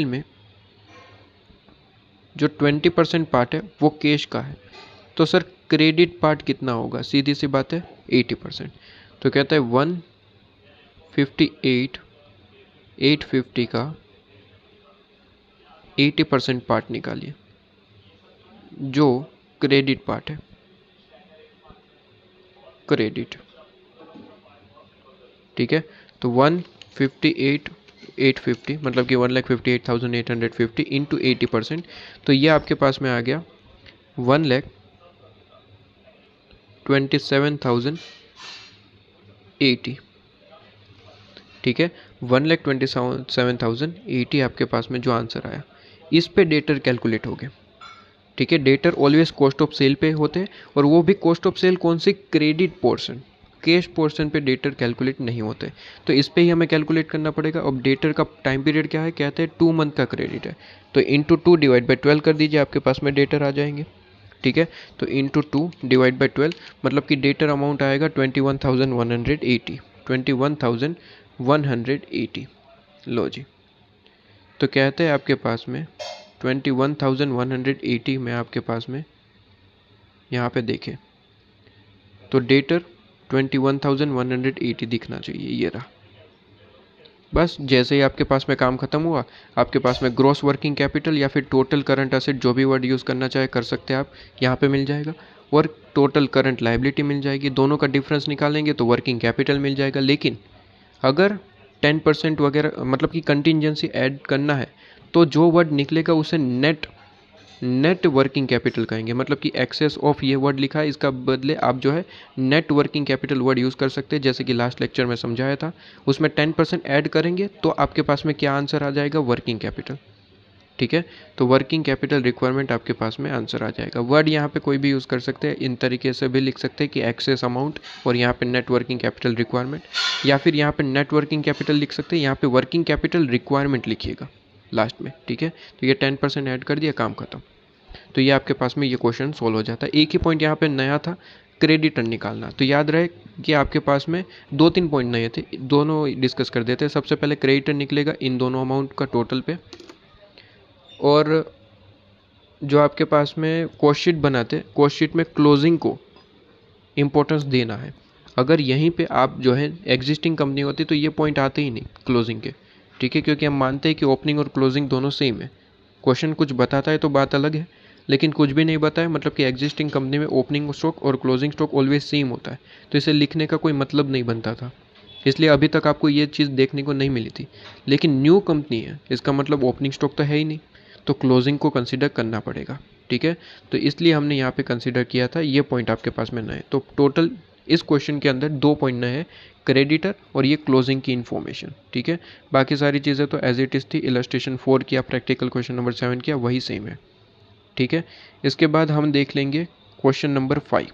S1: में जो 20% पार्ट है वो कैश का है। तो सर क्रेडिट पार्ट कितना होगा? सीधी सी बात है 80%। तो कहता है 158,850 का 80% पार्ट निकालिए जो क्रेडिट पार्ट है, क्रेडिट, ठीक है। तो 158,850 मतलब कि 1,58,850 इंटू 80%, तो ये आपके पास में आ गया 1,27,080, ठीक है। 1,27,080 आपके पास में जो आंसर आया, इस पे डेटर कैलकुलेट हो गए, ठीक है। डेटर ऑलवेज कॉस्ट ऑफ सेल पे होते हैं, और वो भी कॉस्ट ऑफ सेल कौन सी? क्रेडिट पोर्शन, कैश पोर्शन पे डेटर कैलकुलेट नहीं होते। तो इस पे ही हमें कैलकुलेट करना पड़ेगा। अब डेटर का टाइम पीरियड क्या है? कहते हैं 2 मंथ का क्रेडिट है, तो इंटू 2 डिवाइड बाई 12 कर दीजिए, आपके पास में डेटर आ जाएंगे, ठीक है। तो इंटू 2 डिवाइड बाई 12 मतलब कि डेटर अमाउंट आएगा 21,180, 21,180। लो जी, तो कहते हैं आपके पास में 21,180 में आपके पास में यहाँ पे देखें तो डेटर 21,180 दिखना चाहिए, ये रहा। बस जैसे ही आपके पास में काम खत्म हुआ, आपके पास में ग्रॉस वर्किंग कैपिटल या फिर टोटल करंट एसेट, जो भी वर्ड यूज़ करना चाहे कर सकते हैं आप, यहाँ पे मिल जाएगा, और टोटल करंट लायबिलिटी मिल जाएगी। दोनों का डिफरेंस निकालेंगे तो वर्किंग कैपिटल मिल जाएगा। लेकिन अगर 10% वगैरह मतलब कि कंटिजेंसी ऐड करना है तो जो वर्ड निकलेगा उसे नेट वर्किंग कैपिटल कहेंगे। मतलब कि एक्सेस ऑफ ये वर्ड लिखा है, इसका बदले आप जो है net working capital word use कर सकते हैं। जैसे कि लास्ट लेक्चर में समझाया था, उसमें 10% ऐड करेंगे तो आपके पास में क्या आंसर आ जाएगा? वर्किंग कैपिटल, ठीक है। तो वर्किंग कैपिटल रिक्वायरमेंट आपके पास में आंसर आ जाएगा। वर्ड यहाँ पे कोई भी यूज़ कर सकते हैं, इन तरीके से भी लिख सकते हैं कि एक्सेस अमाउंट और यहाँ पे नेट वर्किंग कैपिटल रिक्वायरमेंट, या फिर यहाँ पे नेट वर्किंग कैपिटल लिख सकते हैं, यहाँ पे वर्किंग कैपिटल रिक्वायरमेंट लिखिएगा लास्ट में, ठीक है। तो ये 10% ऐड कर दिया, काम खत्म। तो ये आपके पास में ये क्वेश्चन सोल्व हो जाता है। एक ही पॉइंट यहाँ पे नया था, क्रेडिटर निकालना। तो याद रहे कि आपके पास में 2-3 पॉइंट नए थे, दोनों डिस्कस कर देते हैं। सबसे पहले क्रेडिटर निकलेगा इन दोनों अमाउंट का टोटल पे, और जो आपके पास में कॉस्ट शीट बनाते, कॉस्ट शीट में क्लोजिंग को इम्पोर्टेंस देना है। अगर यहीं पे आप जो है एग्जिस्टिंग कंपनी होती तो ये पॉइंट आते ही नहीं क्लोजिंग के, ठीक है, क्योंकि हम मानते हैं कि ओपनिंग और क्लोजिंग दोनों सेम है। क्वेश्चन कुछ बताता है तो बात अलग है, लेकिन कुछ भी नहीं बताया मतलब कि एग्जिस्टिंग कंपनी में ओपनिंग स्टॉक और क्लोजिंग स्टॉक ऑलवेज सेम होता है, तो इसे लिखने का कोई मतलब नहीं बनता था। इसलिए अभी तक आपको ये चीज़ देखने को नहीं मिली थी। लेकिन न्यू कंपनी है, इसका मतलब ओपनिंग स्टॉक तो है ही नहीं, तो क्लोजिंग को कंसिडर करना पड़ेगा, ठीक है। तो इसलिए हमने यहाँ पे कंसिडर किया था। ये पॉइंट आपके पास में नए, तो टोटल इस क्वेश्चन के अंदर 2 पॉइंट नए हैं, क्रेडिटर और ये क्लोजिंग की इन्फॉर्मेशन, ठीक है। बाकी सारी चीज़ें तो एज इट इज़ थी। इलस्ट्रेशन 4 किया, प्रैक्टिकल क्वेश्चन नंबर 7 किया, वही सेम है, ठीक है। इसके बाद हम देख लेंगे क्वेश्चन नंबर 5।